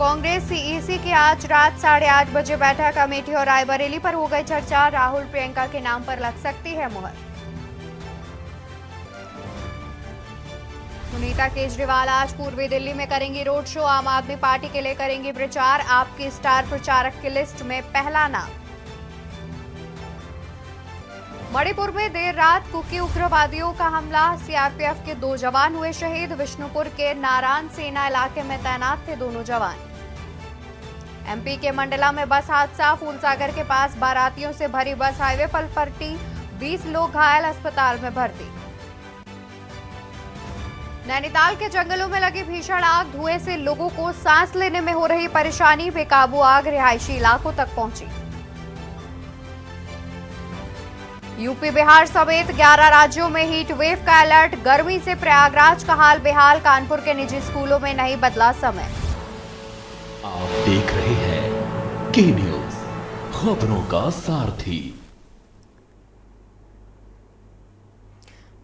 Congress CEC की आज रात 8:30 बजे बैठक। अमेठी और रायबरेली पर हो गई चर्चा। राहुल प्रियंका के नाम पर लग सकती है मुहर। सुनीता केजरीवाल आज पूर्वी दिल्ली में करेंगी रोड शो। आम आदमी पार्टी के लिए करेंगी प्रचार। आपके स्टार प्रचारक की लिस्ट में पहला नाम। मणिपुर में देर रात कुकी उग्रवादियों का हमला। सीआरपीएफ के 2 जवान हुए शहीद। विष्णुपुर के नारायण सेना इलाके में तैनात थे दोनों जवान। एमपी के मंडला में बस हादसा। फूलसागर के पास बारातियों से भरी बस हाईवे पर पलटी। 20 लोग घायल, अस्पताल में भर्ती। नैनीताल के जंगलों में लगी भीषण आग। धुएं से लोगों को सांस लेने में हो रही परेशानी। बेकाबू आग रिहायशी इलाकों तक पहुंची। यूपी बिहार समेत 11 राज्यों में हीट वेव का अलर्ट। गर्मी से प्रयागराज का हाल बेहाल। कानपुर के निजी स्कूलों में नहीं बदला समय। आप देख रहे हैं के न्यूज, खबरों का सारथी।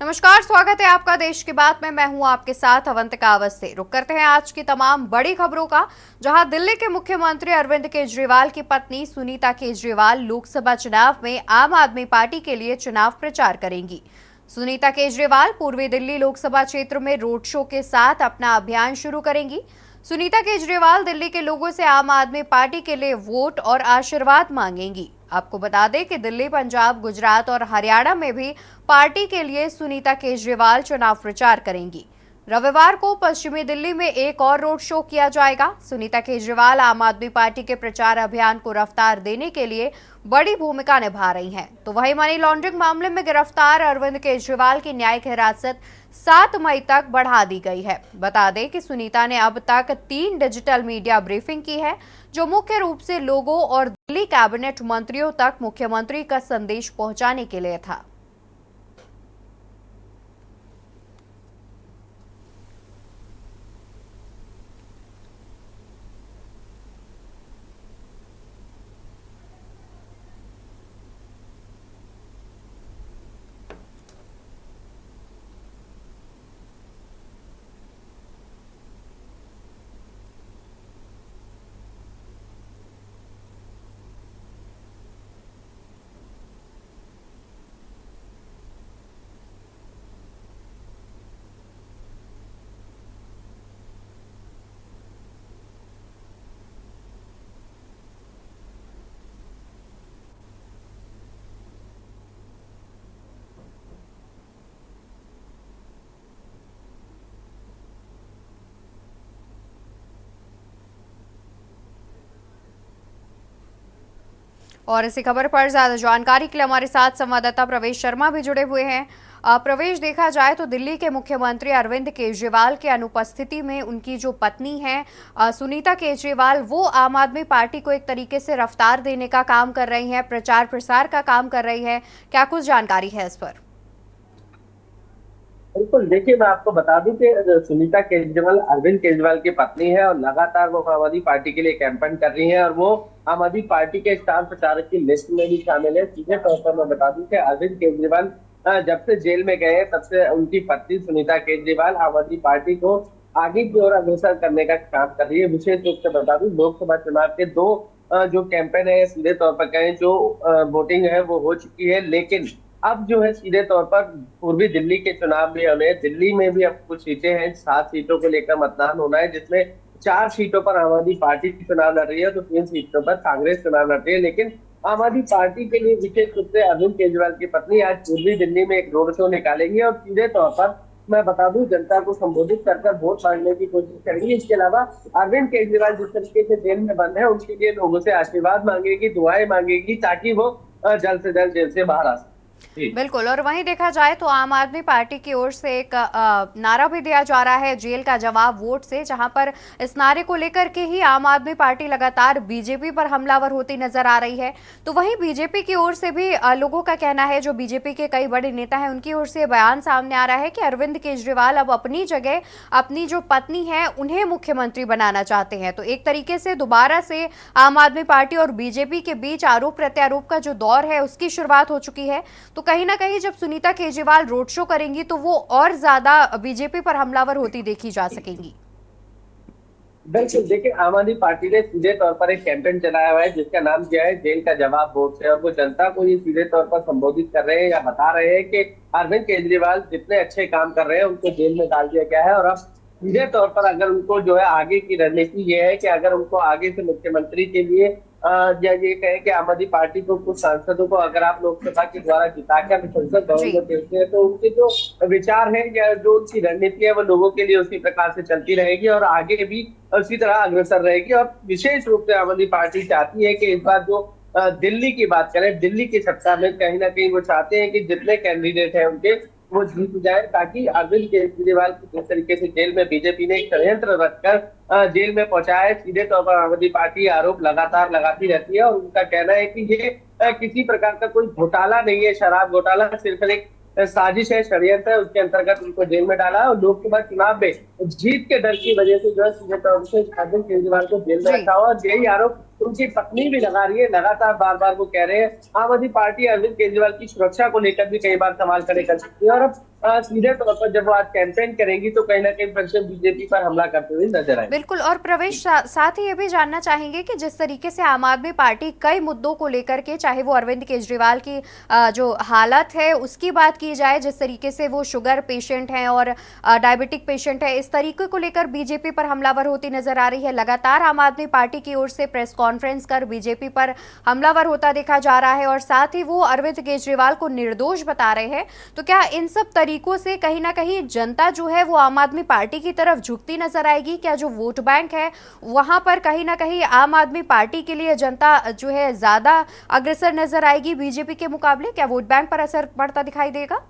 नमस्कार, स्वागत है आपका देश की बात में। मैं हूं आपके साथ अवंतिका अवस्थी। रुक करते हैं आज की तमाम बड़ी खबरों का, जहां दिल्ली के मुख्यमंत्री अरविंद केजरीवाल की पत्नी सुनीता केजरीवाल लोकसभा चुनाव में आम आदमी पार्टी के लिए चुनाव प्रचार करेंगी। सुनीता केजरीवाल पूर्वी दिल्ली लोकसभा क्षेत्र में रोड शो के साथ अपना अभियान शुरू करेंगी। सुनीता केजरीवाल दिल्ली के लोगों से आम आदमी पार्टी के लिए वोट और आशीर्वाद मांगेंगी। आपको बता दें कि दिल्ली, पंजाब, गुजरात और हरियाणा में भी पार्टी के लिए सुनीता केजरीवाल चुनाव प्रचार करेंगी। रविवार को पश्चिमी दिल्ली में एक और रोड शो किया जाएगा। सुनीता केजरीवाल आम आदमी पार्टी के प्रचार अभियान को रफ्तार देने के लिए बड़ी भूमिका निभा रही हैं। तो वहीं मनी लॉन्ड्रिंग मामले में गिरफ्तार अरविंद केजरीवाल की न्यायिक हिरासत 7 मई तक बढ़ा दी गई है। बता दें कि सुनीता ने अब तक 3 डिजिटल मीडिया ब्रीफिंग की है, जो मुख्य रूप से लोगों और दिल्ली कैबिनेट मंत्रियों तक मुख्यमंत्री का संदेश पहुंचाने के लिए था। और इसी खबर पर ज्यादा जानकारी के लिए हमारे साथ संवाददाता प्रवेश शर्मा भी जुड़े हुए हैं। प्रवेश, देखा जाए तो दिल्ली के मुख्यमंत्री अरविंद केजरीवाल के अनुपस्थिति में उनकी जो पत्नी है सुनीता केजरीवाल, वो आम आदमी पार्टी को एक तरीके से रफ्तार देने का काम कर रही हैं, प्रचार प्रसार का काम कर रही है। क्या कुछ जानकारी है इस पर? बिल्कुल, देखिए मैं आपको बता दूं कि सुनीता केजरीवाल अरविंद केजरीवाल की पत्नी है और लगातार वो आम आदमी पार्टी के लिए कैंपेन कर रही हैं और वो आम आदमी पार्टी के स्टार प्रचारक की लिस्ट में भी शामिल है। सीधे तौर पर मैं बता दूं कि अरविंद केजरीवाल जब से जेल में गए तब से उनकी पत्नी सुनीता केजरीवाल आम आदमी पार्टी को आगे की ओर अग्रसर करने का काम कर रही है। विशेष रूप से बता दूं, लोकसभा चुनाव के 2 जो कैंपेन है, सीधे तौर पर कहें जो वोटिंग है वो हो चुकी है, लेकिन अब जो है सीधे तौर पर पूर्वी दिल्ली के चुनाव में हमें दिल्ली में भी अब कुछ सीटें हैं, 7 सीटों को लेकर मतदान होना है, जिसमें 4 सीटों पर आम आदमी पार्टी चुनाव लड़ रही है तो 3 सीटों पर कांग्रेस चुनाव लड़ रही है। लेकिन आम आदमी पार्टी के लिए विशेष रूप से अरविंद केजरीवाल की पत्नी आज पूर्वी दिल्ली में एक रोड शो निकालेंगी और सीधे तौर पर मैं बता दूं जनता को संबोधित कर वोट मांगने की कोशिश करेंगी। इसके अलावा अरविंद केजरीवाल जिस तरीके से जेल में बंद है, उनके लिए लोगों से आशीर्वाद मांगेगी, दुआएं मांगेगी ताकि वो जल्द से जल्द जेल से बाहर आ सके। बिल्कुल, और वहीं देखा जाए तो आम आदमी पार्टी की ओर से एक नारा भी दिया जा रहा है, जेल का जवाब वोट से, जहां पर इस नारे को लेकर के ही आम आदमी पार्टी लगातार बीजेपी पर हमलावर होती नजर आ रही है। तो वहीं बीजेपी की ओर से भी लोगों का कहना है, जो बीजेपी के कई बड़े नेता हैं उनकी ओर से बयान सामने आ रहा है कि अरविंद केजरीवाल अब अपनी जगह अपनी जो पत्नी है उन्हें मुख्यमंत्री बनाना चाहते हैं। तो एक तरीके से दोबारा से आम आदमी पार्टी और बीजेपी के बीच आरोप प्रत्यारोप का जो दौर है उसकी शुरुआत हो चुकी है। तो कहीं ना कहीं जब सुनीता केजरीवाल रोड शो करेंगी तो वो और ज्यादा बीजेपी पर हमलावर होती देखी जा सकेंगी। बिल्कुल, देखिए आम आदमी पार्टी ने सीधे तौर पर एक कैंपेन चलाया हुआ है जिसका नाम किया है जेल का जवाब वोट से, और वो जनता को ये सीधे तौर पर संबोधित कर रहे हैं या बता रहे हैं कि अरविंद केजरीवाल जितने अच्छे काम कर रहे हैं उनको जेल में डाल दिया गया है। और अब सीधे तौर पर अगर उनको जो है आगे की रणनीति ये है कि अगर उनको आगे से मुख्यमंत्री के लिए या ये कहें कि आम आदमी पार्टी को कुछ सांसदों को अगर आप लोकसभा के द्वारा जिता कर संसद भवन में भेजते हैं तो उनके जो विचार है या जो उनकी रणनीति है वो लोगों के लिए उसी प्रकार से चलती रहेगी और आगे भी उसी तरह अग्रसर रहेगी। और विशेष रूप से आम आदमी पार्टी चाहती है कि इस बार जो दिल्ली की बात करें, दिल्ली की सत्ता में कहीं ना कहीं वो चाहते हैं कि जितने कैंडिडेट हैं उनके वो जीत जाए, ताकि अरविंद केजरीवाल को जिस तरीके से जेल में बीजेपी ने एक षड्यंत्र रखकर जेल में पहुंचाया है, सीधे तौर पर आम आदमी पार्टी आरोप लगातार लगाती रहती है। और उनका कहना है कि ये किसी प्रकार का कोई घोटाला नहीं है, शराब घोटाला सिर्फ एक साजिश है, षड्यंत्र है, उसके अंतर्गत उनको जेल में डाला है। और लोकसभा चुनाव में जीत के डर की वजह से जो है सीधे तौर से अरविंद केजरीवाल को जेल में रखा हुआ। और यही आरोप उनकी पत्नी भी लगा रही है, लगातार बार बार वो कह रहे हैं आम आदमी पार्टी अरविंद केजरीवाल की सुरक्षा को लेकर भी कई बार सवाल खड़े कर सकती है। और अब सीधे तौर पर जब वो आज कैंपेन करेंगी तो कहीं ना कहीं फिर से बीजेपी पर हमला करते हुए नजर आए। बिल्कुल। और प्रवेश, साथ ही ये भी जानना चाहेंगे कि जिस तरीके से आम आदमी पार्टी कई मुद्दों को लेकर के, चाहे वो अरविंद केजरीवाल की जो हालत है उसकी बात की जाए, जिस तरीके से वो शुगर पेशेंट हैं और डायबिटिक पेशेंट है, इस तरीके को लेकर बीजेपी पर हमलावर होती नजर आ रही है। लगातार आम आदमी पार्टी की ओर से प्रेस कॉन्फ्रेंस कर बीजेपी पर हमलावर होता देखा जा रहा है और साथ ही वो अरविंद केजरीवाल को निर्दोष बता रहे हैं। तो क्या इन सब तरीकों से कहीं ना कहीं जनता जो है वो आम आदमी पार्टी की तरफ झुकती नजर आएगी? क्या जो वोट बैंक है वहां पर कहीं ना कहीं आम आदमी पार्टी के लिए जनता जो है ज्यादा अग्रसर नजर आएगी बीजेपी के मुकाबले? क्या वोट बैंक पर असर पड़ता दिखाई देगा?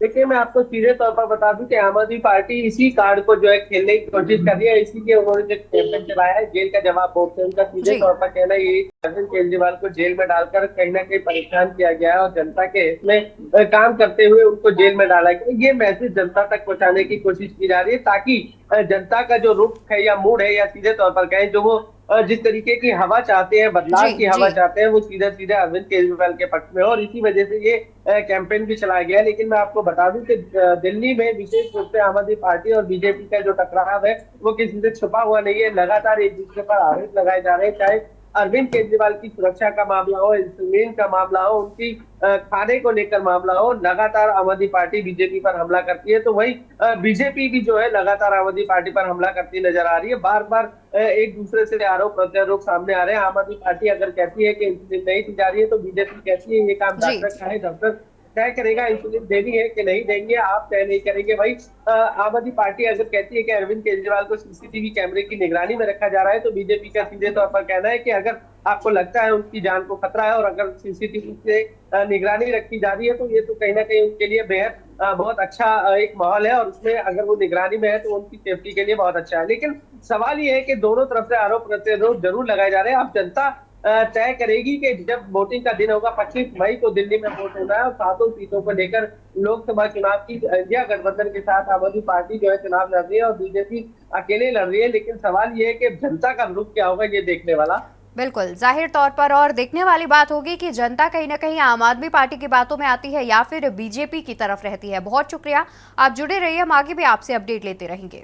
देखिए, मैं आपको सीधे तौर पर बता दूं कि आम आदमी पार्टी इसी कार्ड को जो है खेलने की कोशिश कर रही है। इसी के उन्होंने जो कैंपेन चलाया है जेल का जवाब वोट से, उनका सीधे तौर पर कहना है ये अरविंद केजरीवाल को जेल में डालकर कहीं ना कहीं परेशान किया गया है और जनता के हित में काम करते हुए उनको जेल में डाला गया। ये मैसेज जनता तक पहुंचाने की कोशिश की जा रही है ताकि जनता का जो रुख है या मूड है या सीधे तौर पर कहें जो वो जिस तरीके की हवा चाहते हैं, बदलाव की हवा चाहते हैं, वो सीधे सीधे अरविंद केजरीवाल के पक्ष में। और इसी वजह से ये कैंपेन भी चलाया गया। लेकिन मैं आपको बता दूं कि दिल्ली में विशेष रूप से आम आदमी पार्टी और बीजेपी का जो टकराव है वो किसी से छुपा हुआ नहीं है। लगातार एक दूसरे पर आरोप लगाए जा रहे हैं, चाहे अरविंद केजरीवाल की सुरक्षा का मामला हो, इंसुलिन का मामला हो, उनकी खाने को लेकर मामला हो, लगातार आम आदमी पार्टी बीजेपी पर हमला करती है। तो वही बीजेपी भी जो है लगातार आम आदमी पार्टी पर हमला करती नजर आ रही है। बार बार एक दूसरे से आरोप प्रत्यारोप सामने आ रहे हैं। आम आदमी पार्टी अगर कहती है कि इंसुलिन नहीं दी जा रही है तो बीजेपी कहती है ये काम डॉक्टर का है, डॉक्टर तय करेगा इंसुलिन देनी है कि नहीं देंगे, आप तय नहीं करेंगे। भाई आम आदमी पार्टी अगर कहती है कि अरविंद केजरीवाल को सीसीटीवी कैमरे की निगरानी में रखा जा रहा है तो बीजेपी का सीधे तौर पर कहना है कि अगर आपको लगता है उनकी जान को खतरा है और अगर सीसीटीवी से निगरानी रखी जा रही है तो ये तो कहीं ना कहीं उनके लिए बेहद बहुत अच्छा एक माहौल है और उसमें अगर वो निगरानी में है तो उनकी सेफ्टी के लिए बहुत अच्छा है। लेकिन सवाल ये है कि दोनों तरफ से आरोप प्रत्यारोप जरूर लगाए जा रहे हैं। अब जनता तय करेगी कि जब वोटिंग का दिन होगा 25 मई को दिल्ली में वोट होना है और 7 सीटों को लेकर लोकसभा चुनाव की इंडिया गठबंधन के साथ आम आदमी पार्टी जो है चुनाव लड़ रही है और बीजेपी अकेले लड़ रही है। लेकिन सवाल ये है कि जनता का रुख क्या होगा ये देखने वाला। बिल्कुल, जाहिर तौर पर और देखने वाली बात होगी कि जनता कहीं ना कहीं आम आदमी पार्टी की बातों में आती है या फिर बीजेपी की तरफ रहती है। बहुत शुक्रिया, आप जुड़े रहिए, हम आगे भी आपसे अपडेट लेते रहेंगे।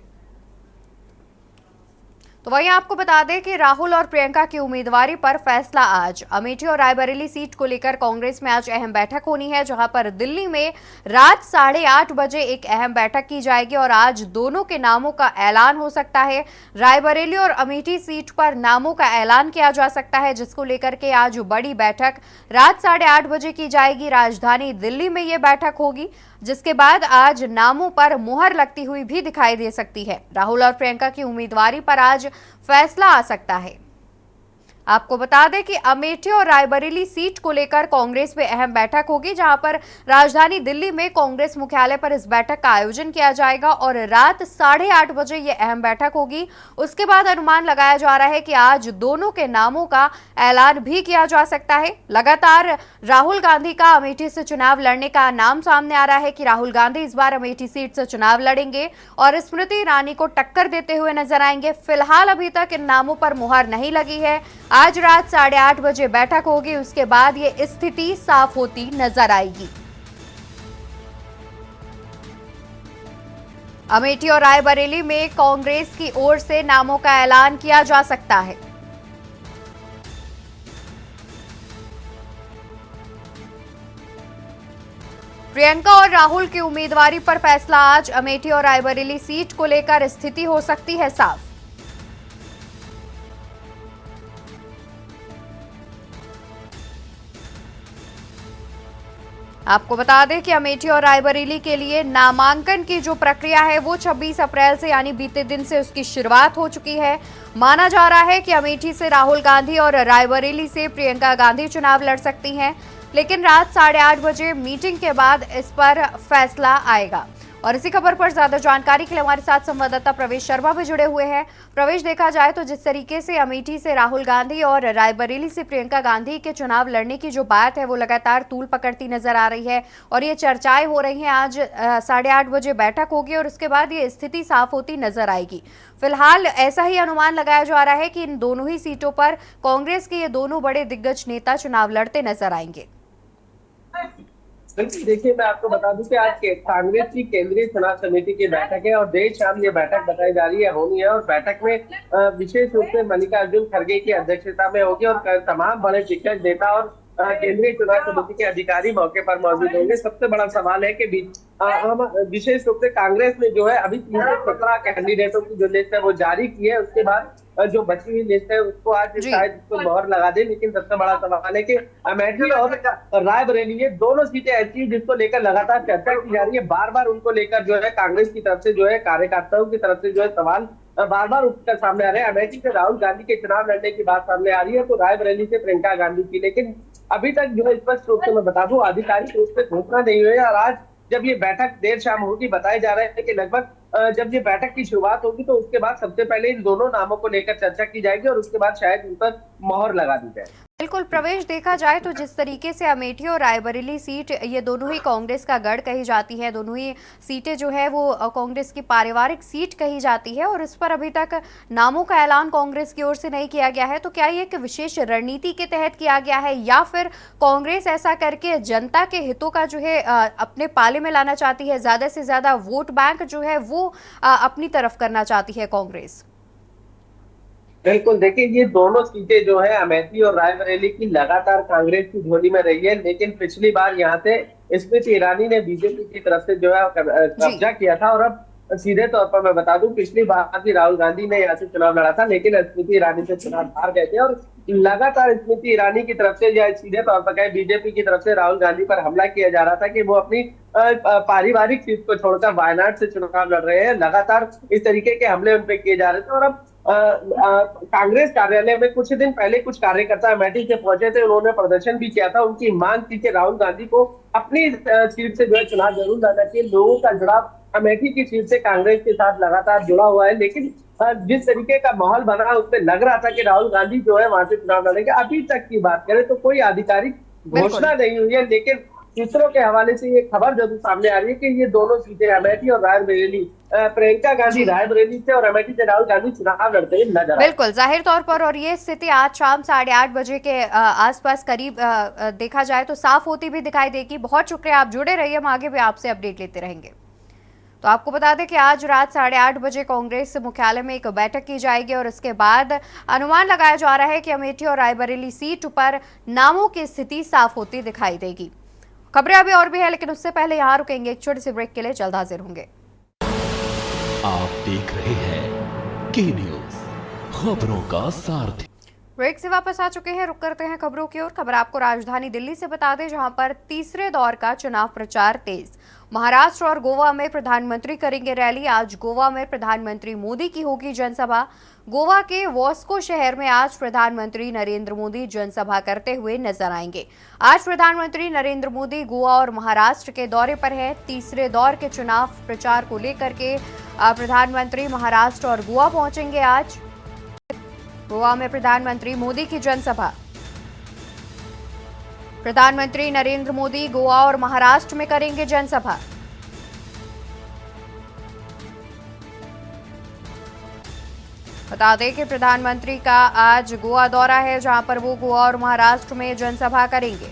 तो वहीं आपको बता दें कि राहुल और प्रियंका की उम्मीदवारी पर फैसला आज। अमेठी और रायबरेली सीट को लेकर कांग्रेस में आज अहम बैठक होनी है, जहां पर दिल्ली में रात 8:30 बजे एक अहम बैठक की जाएगी और आज दोनों के नामों का ऐलान हो सकता है। रायबरेली और अमेठी सीट पर नामों का ऐलान किया जा सकता है, जिसको लेकर के आज बड़ी बैठक रात 8:30 बजे की जाएगी। राजधानी दिल्ली में ये बैठक होगी, जिसके बाद आज नामों पर मुहर लगती हुई भी दिखाई दे सकती है। राहुल और प्रियंका की उम्मीदवारी पर आज फैसला आ सकता है। आपको बता दें कि अमेठी और रायबरेली सीट को लेकर कांग्रेस में अहम बैठक होगी, जहां पर राजधानी दिल्ली में कांग्रेस मुख्यालय पर इस बैठक का आयोजन किया जाएगा और रात 8:30 बजे ये अहम बैठक होगी। उसके बाद अनुमान लगाया जा रहा है कि आज दोनों के नामों का ऐलान भी किया जा सकता है। लगातार राहुल गांधी का अमेठी से चुनाव लड़ने का नाम सामने आ रहा है कि राहुल गांधी इस बार अमेठी सीट से चुनाव लड़ेंगे और स्मृति ईरानी को टक्कर देते हुए नजर आएंगे। फिलहाल अभी तक इन नामों पर मुहर नहीं लगी है। आज रात 8:30 बजे बैठक होगी, उसके बाद ये स्थिति साफ होती नजर आएगी। अमेठी और रायबरेली में कांग्रेस की ओर से नामों का ऐलान किया जा सकता है। प्रियंका और राहुल की उम्मीदवारी पर फैसला आज। अमेठी और रायबरेली सीट को लेकर स्थिति हो सकती है साफ। आपको बता दें कि अमेठी और रायबरेली के लिए नामांकन की जो प्रक्रिया है वो 26 अप्रैल से यानी बीते दिन से उसकी शुरुआत हो चुकी है। माना जा रहा है कि अमेठी से राहुल गांधी और रायबरेली से प्रियंका गांधी चुनाव लड़ सकती हैं, लेकिन रात 8:30 बजे मीटिंग के बाद इस पर फैसला आएगा। और इसी खबर पर ज्यादा जानकारी के लिए हमारे साथ संवाददाता प्रवेश शर्मा भी जुड़े हुए हैं। प्रवेश, देखा जाए तो जिस तरीके से अमेठी से राहुल गांधी और रायबरेली से प्रियंका गांधी के चुनाव लड़ने की जो बात है वो लगातार तूल पकड़ती नजर आ रही है और ये चर्चाएं हो रही हैं। आज 8:30 बजे बैठक होगी और उसके बाद ये स्थिति साफ होती नजर आएगी। फिलहाल ऐसा ही अनुमान लगाया जा रहा है कि इन दोनों ही सीटों पर कांग्रेस के ये दोनों बड़े दिग्गज नेता चुनाव लड़ते नजर आएंगे। बिल्कुल, देखिए मैं आपको बता दूं कि आज कांग्रेस की केंद्रीय चुनाव समिति की बैठक है और देर शाम ये बैठक बताई जा रही है होनी है और बैठक में विशेष रूप से मल्लिकार्जुन खड़गे की अध्यक्षता में होगी और तमाम बड़े दिग्गज नेता और केंद्रीय चुनाव समिति के अधिकारी मौके पर मौजूद होंगे। सबसे बड़ा सवाल है कि हम विशेष रूप से कांग्रेस में जो है अभी 317 कैंडिडेटों की जो लिस्ट है वो जारी की है, उसके बाद जो बची हुई लिस्ट है उसको आज शायद उसको मोहर लगा दे। लेकिन सबसे बड़ा सवाल है कि अमेठी और रायबरेली ये दोनों सीटें ऐसी हैं जिसको लेकर लगातार चर्चा की जा रही है। बार बार उनको लेकर जो है कांग्रेस की तरफ से जो है कार्यकर्ताओं की तरफ से जो है सवाल बार बार उठकर सामने आ रहे हैं। अमेठी से राहुल गांधी के चुनाव लड़ने की बात सामने आ रही है तो रायबरेली से प्रियंका गांधी की, लेकिन अभी तक जो है स्पष्ट रूप से मैं बता दूं आधिकारिक रूप से घोषणा नहीं हुई है। और आज जब ये बैठक देर शाम होगी, बताया जा रहा है कि लगभग जब ये बैठक की शुरुआत होगी तो उसके बाद सबसे पहले इन दोनों नामों को लेकर चर्चा की जाएगी और उसके बाद शायद उन पर मोहर लगा दी जाए। बिल्कुल प्रवेश, देखा जाए तो जिस तरीके से अमेठी और रायबरेली सीट ये दोनों ही कांग्रेस का गढ़ कही जाती है, दोनों ही सीटें जो है वो कांग्रेस की पारिवारिक सीट कही जाती है और इस पर अभी तक नामों का ऐलान कांग्रेस की ओर से नहीं किया गया है। तो क्या ये एक विशेष रणनीति के तहत किया गया है या फिर कांग्रेस ऐसा करके जनता के हितों का जो है अपने पाले में लाना चाहती है, ज्यादा से ज्यादा वोट बैंक जो है वो अपनी तरफ करना चाहती है कांग्रेस? बिल्कुल, देखिए ये दोनों सीटें जो है अमेठी और रायबरेली की लगातार कांग्रेस की झोली में रही है, लेकिन पिछली बार यहाँ से स्मृति ईरानी ने बीजेपी की तरफ से जो है कब्जा किया था और अब सीधे तौर पर मैं बता दूं पिछली बार भी राहुल गांधी ने यहाँ से चुनाव लड़ा था लेकिन स्मृति ईरानी से चुनाव हार गए थे और लगातार स्मृति ईरानी की तरफ से या सीधे तौर पर कहे बीजेपी की तरफ से राहुल गांधी पर हमला किया जा रहा था कि वो अपनी पारिवारिक सीट को छोड़कर वायनाड से चुनाव लड़ रहे हैं। लगातार इस तरीके के हमले उन पे किए जा रहे थे और अब कांग्रेस कार्यालय में कुछ दिन पहले कुछ कार्यकर्ता अमेठी से पहुंचे थे, उन्होंने प्रदर्शन भी किया था। उनकी मांग थी कि राहुल गांधी को अपनी सीट से जो है चुनाव जरूर लड़ना चाहिए। लोगों का जुड़ाव अमेठी की सीट से कांग्रेस के साथ लगातार जुड़ा हुआ है, लेकिन जिस तरीके का माहौल बना उसमें लग रहा था कि राहुल गांधी जो है वहां से चुनाव लड़ेंगे। अभी तक की बात करें तो कोई आधिकारिक घोषणा नहीं हुई है, लेकिन सूत्रों के हवाले से ये खबर जरूर सामने आ रही है कि ये दोनों सीटें अमेठी और रायबरेली प्रियंका गांधी रायबरेली से और अमेठी से राहुल गांधी चुनाव लड़ते हुए नजर आए। बिल्कुल जाहिर तौर पर, और ये स्थिति आज शाम 8:30 बजे के आसपास करीब देखा जाए तो साफ होती भी दिखाई देगी। बहुत शुक्रिया, आप जुड़े रहिए, हम आगे भी आपसे अपडेट लेते रहेंगे। तो आपको बता दें कि आज रात 8:30 बजे कांग्रेस मुख्यालय में एक बैठक की जाएगी और इसके बाद अनुमान लगाया जा रहा है कि अमेठी और रायबरेली सीट पर नामों की स्थिति साफ होती दिखाई देगी। खबरें अभी और भी है, लेकिन उससे पहले यहाँ रुकेंगे एक छोटी सी ब्रेक के लिए, जल्द हाजिर होंगे। आप देख रहे हैं के न्यूज, खबरों का सारथी। ब्रेक से वापस आ चुके हैं, रुक करते हैं खबरों की ओर। खबर आपको राजधानी दिल्ली से बता दें, जहां पर तीसरे दौर का चुनाव प्रचार तेज। महाराष्ट्र और गोवा में प्रधानमंत्री करेंगे रैली। आज गोवा में प्रधानमंत्री मोदी की होगी जनसभा। गोवा के वॉस्को शहर में आज प्रधानमंत्री नरेंद्र मोदी जनसभा करते हुए नजर आएंगे। आज प्रधानमंत्री नरेंद्र मोदी गोवा और महाराष्ट्र के दौरे पर हैं। तीसरे दौर के चुनाव प्रचार को लेकर के प्रधानमंत्री महाराष्ट्र और गोवा पहुंचेंगे। आज गोवा में प्रधानमंत्री मोदी की जनसभा। प्रधानमंत्री नरेंद्र मोदी गोवा और महाराष्ट्र में करेंगे जनसभा। बता दें कि प्रधानमंत्री का आज गोवा दौरा है, जहां पर वो गोवा और महाराष्ट्र में जनसभा करेंगे।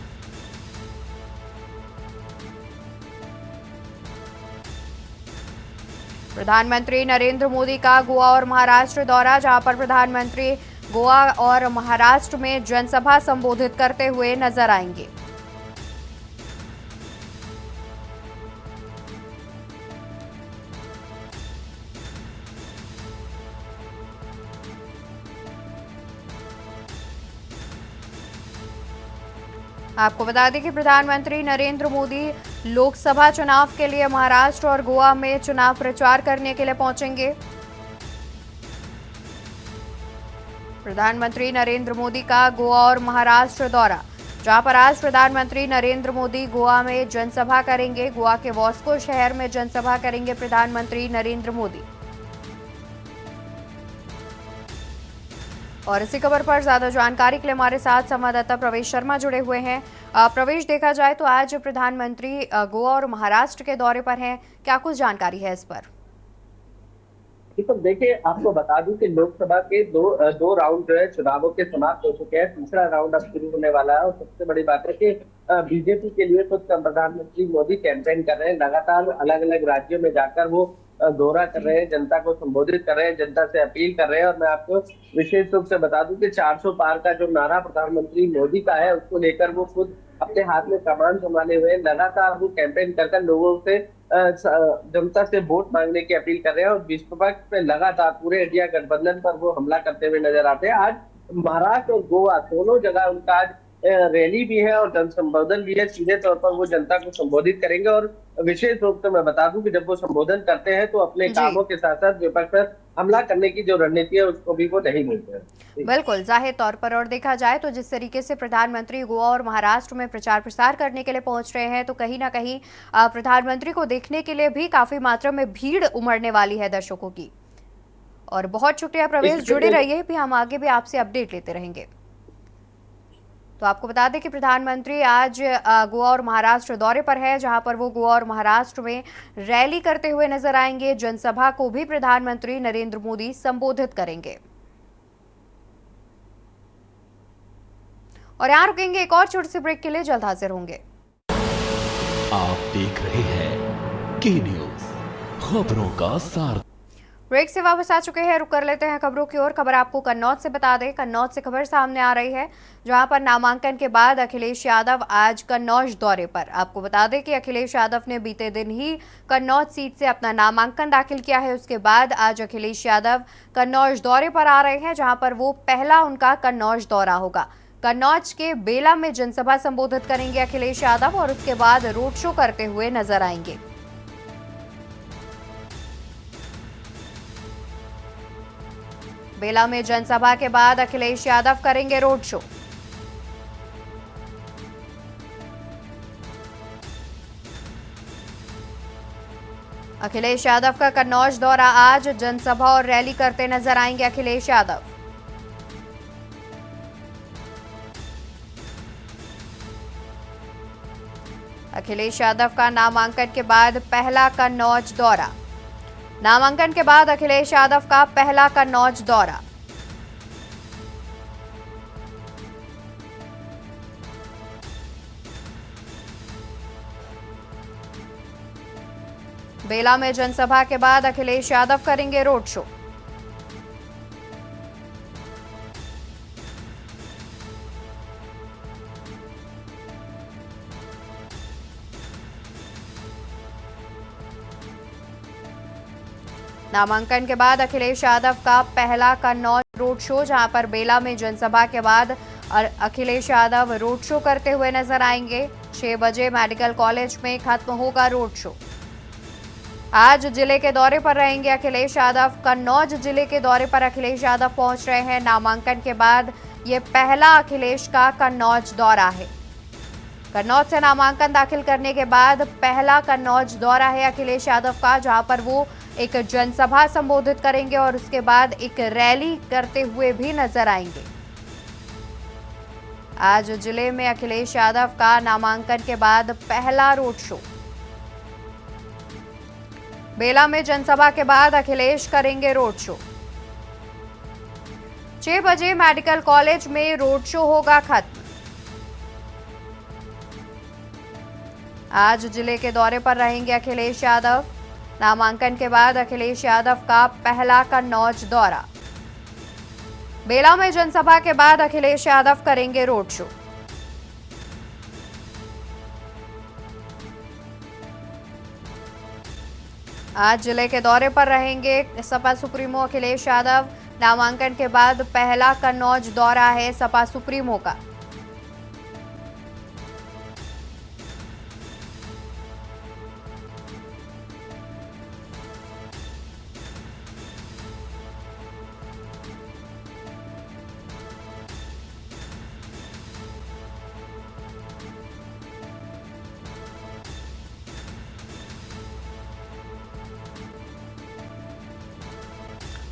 प्रधानमंत्री नरेंद्र मोदी का गोवा और महाराष्ट्र दौरा, जहां पर प्रधानमंत्री गोवा और महाराष्ट्र में जनसभा संबोधित करते हुए नजर आएंगे। आपको बता दें कि प्रधानमंत्री नरेंद्र मोदी लोकसभा चुनाव के लिए महाराष्ट्र और गोवा में चुनाव प्रचार करने के लिए पहुंचेंगे। प्रधानमंत्री नरेंद्र मोदी का गोवा और महाराष्ट्र दौरा, जहां पर आज प्रधानमंत्री नरेंद्र मोदी गोवा में जनसभा करेंगे। गोवा के वास्को शहर में जनसभा करेंगे प्रधानमंत्री नरेंद्र मोदी। और इसी खबर पर ज्यादा जानकारी के लिए हमारे साथ संवाददाता प्रवेश शर्मा जुड़े हुए हैं। प्रवेश, देखा जाए तो आज प्रधानमंत्री गोवा और महाराष्ट्र के दौरे पर हैं, क्या कुछ जानकारी है इस पर? तो देखिए, आपको बता दूं कि लोकसभा के दो राउंड जो है चुनावों के समाप्त हो चुके हैं। तीसरा राउंड अब शुरू होने वाला है और सबसे बड़ी बात है कि बीजेपी के लिए खुद प्रधानमंत्री मोदी कैंपेन कर रहे हैं। लगातार अलग अलग राज्यों में जाकर वो दौरा कर रहे हैं, जनता को संबोधित कर रहे हैं, जनता से अपील कर रहे हैं। और मैं आपको विशेष रूप से बता दूं कि 400 पार का जो नारा प्रधानमंत्री मोदी का है, उसको लेकर वो खुद अपने हाथ में कमान संभाले हुए लगातार वो कैंपेन कर लोगों से जनता से वोट मांगने की अपील कर रहे हैं। और विपक्ष पे लगातार पूरे इंडिया गठबंधन पर वो हमला करते हुए नजर आते हैं। आज महाराष्ट्र और गोवा दोनों जगह उनका आज रैली भी है और जन संबोधन भी है। सीधे तौर पर वो जनता को संबोधित करेंगे। और विशेष रूप से मैं बता दूं कि जब वो संबोधन करते हैं तो अपने कामों के साथ साथ विपक्ष पर हमला करने की जो रणनीति है उसको भी वो नहीं भूलते हैं। बिल्कुल, जाहिर तौर पर। और देखा जाए तो जिस तरीके से प्रधानमंत्री गोवा और महाराष्ट्र में प्रचार प्रसार करने के लिए पहुंच रहे हैं, तो कहीं ना कहीं प्रधानमंत्री को देखने के लिए भी काफी मात्रा में भीड़ उमड़ने वाली है दर्शकों की। और बहुत शुक्रिया प्रवेश, जुड़े रहिए भी, हम आगे भी आपसे अपडेट लेते रहेंगे। तो आपको बता दें कि प्रधानमंत्री आज गोवा और महाराष्ट्र दौरे पर है, जहां पर वो गोवा और महाराष्ट्र में रैली करते हुए नजर आएंगे। जनसभा को भी प्रधानमंत्री नरेंद्र मोदी संबोधित करेंगे। और यहां रुकेंगे एक और छोटी सी ब्रेक के लिए, जल्द हाजिर होंगे। आप देख रहे हैं के न्यूज, खबरों का सार। ब्रेक से वापस आ चुके हैं, रुक कर लेते हैं खबरों की ओर। खबर आपको कन्नौज से बता दें, कन्नौज से खबर सामने आ रही है, जहां पर नामांकन के बाद अखिलेश यादव आज कन्नौज दौरे पर। आपको बता दें कि अखिलेश यादव ने बीते दिन ही कन्नौज सीट से अपना नामांकन दाखिल किया है। उसके बाद आज अखिलेश यादव कन्नौज दौरे पर आ रहे हैं, जहां पर वो पहला उनका कन्नौज दौरा होगा। कन्नौज के बेला में जनसभा संबोधित करेंगे अखिलेश यादव और उसके बाद रोड शो करते हुए नजर आएंगे। बेला में जनसभा के बाद अखिलेश यादव करेंगे रोड शो। अखिलेश यादव का कन्नौज दौरा आज, जनसभा और रैली करते नजर आएंगे अखिलेश यादव। अखिलेश यादव का नामांकन के बाद पहला कन्नौज दौरा। नामांकन के बाद अखिलेश यादव का पहला कन्नौज दौरा। बेला में जनसभा के बाद अखिलेश यादव करेंगे रोड शो। नामांकन के बाद अखिलेश यादव का पहला कन्नौज रोड शो, जहां पर बेला में जनसभा के बाद अखिलेश यादव रोड शो करते हुए नजर आएंगे। 6 बजे मेडिकल कॉलेज में खत्म होगा रोड शो। आज जिले के दौरे पर रहेंगे अखिलेश यादव। कन्नौज जिले के दौरे पर अखिलेश यादव पहुंच रहे हैं। नामांकन के बाद ये पहला अखिलेश का कन्नौज दौरा है। कन्नौज से नामांकन दाखिल करने के बाद पहला कन्नौज दौरा है अखिलेश यादव का, जहां पर वो एक जनसभा संबोधित करेंगे और उसके बाद एक रैली करते हुए भी नजर आएंगे। आज जिले में अखिलेश यादव का नामांकन के बाद पहला रोड शो। बेला में जनसभा के बाद अखिलेश करेंगे रोड शो। 6 बजे मेडिकल कॉलेज में रोड शो होगा खत्म। आज जिले के दौरे पर रहेंगे अखिलेश यादव। नामांकन के बाद अखिलेश यादव का पहला कन्नौज दौरा। बेला में जनसभा के बाद अखिलेश यादव करेंगे रोड शो। आज जिले के दौरे पर रहेंगे सपा सुप्रीमो अखिलेश यादव। नामांकन के बाद पहला कन्नौज दौरा है सपा सुप्रीमो का।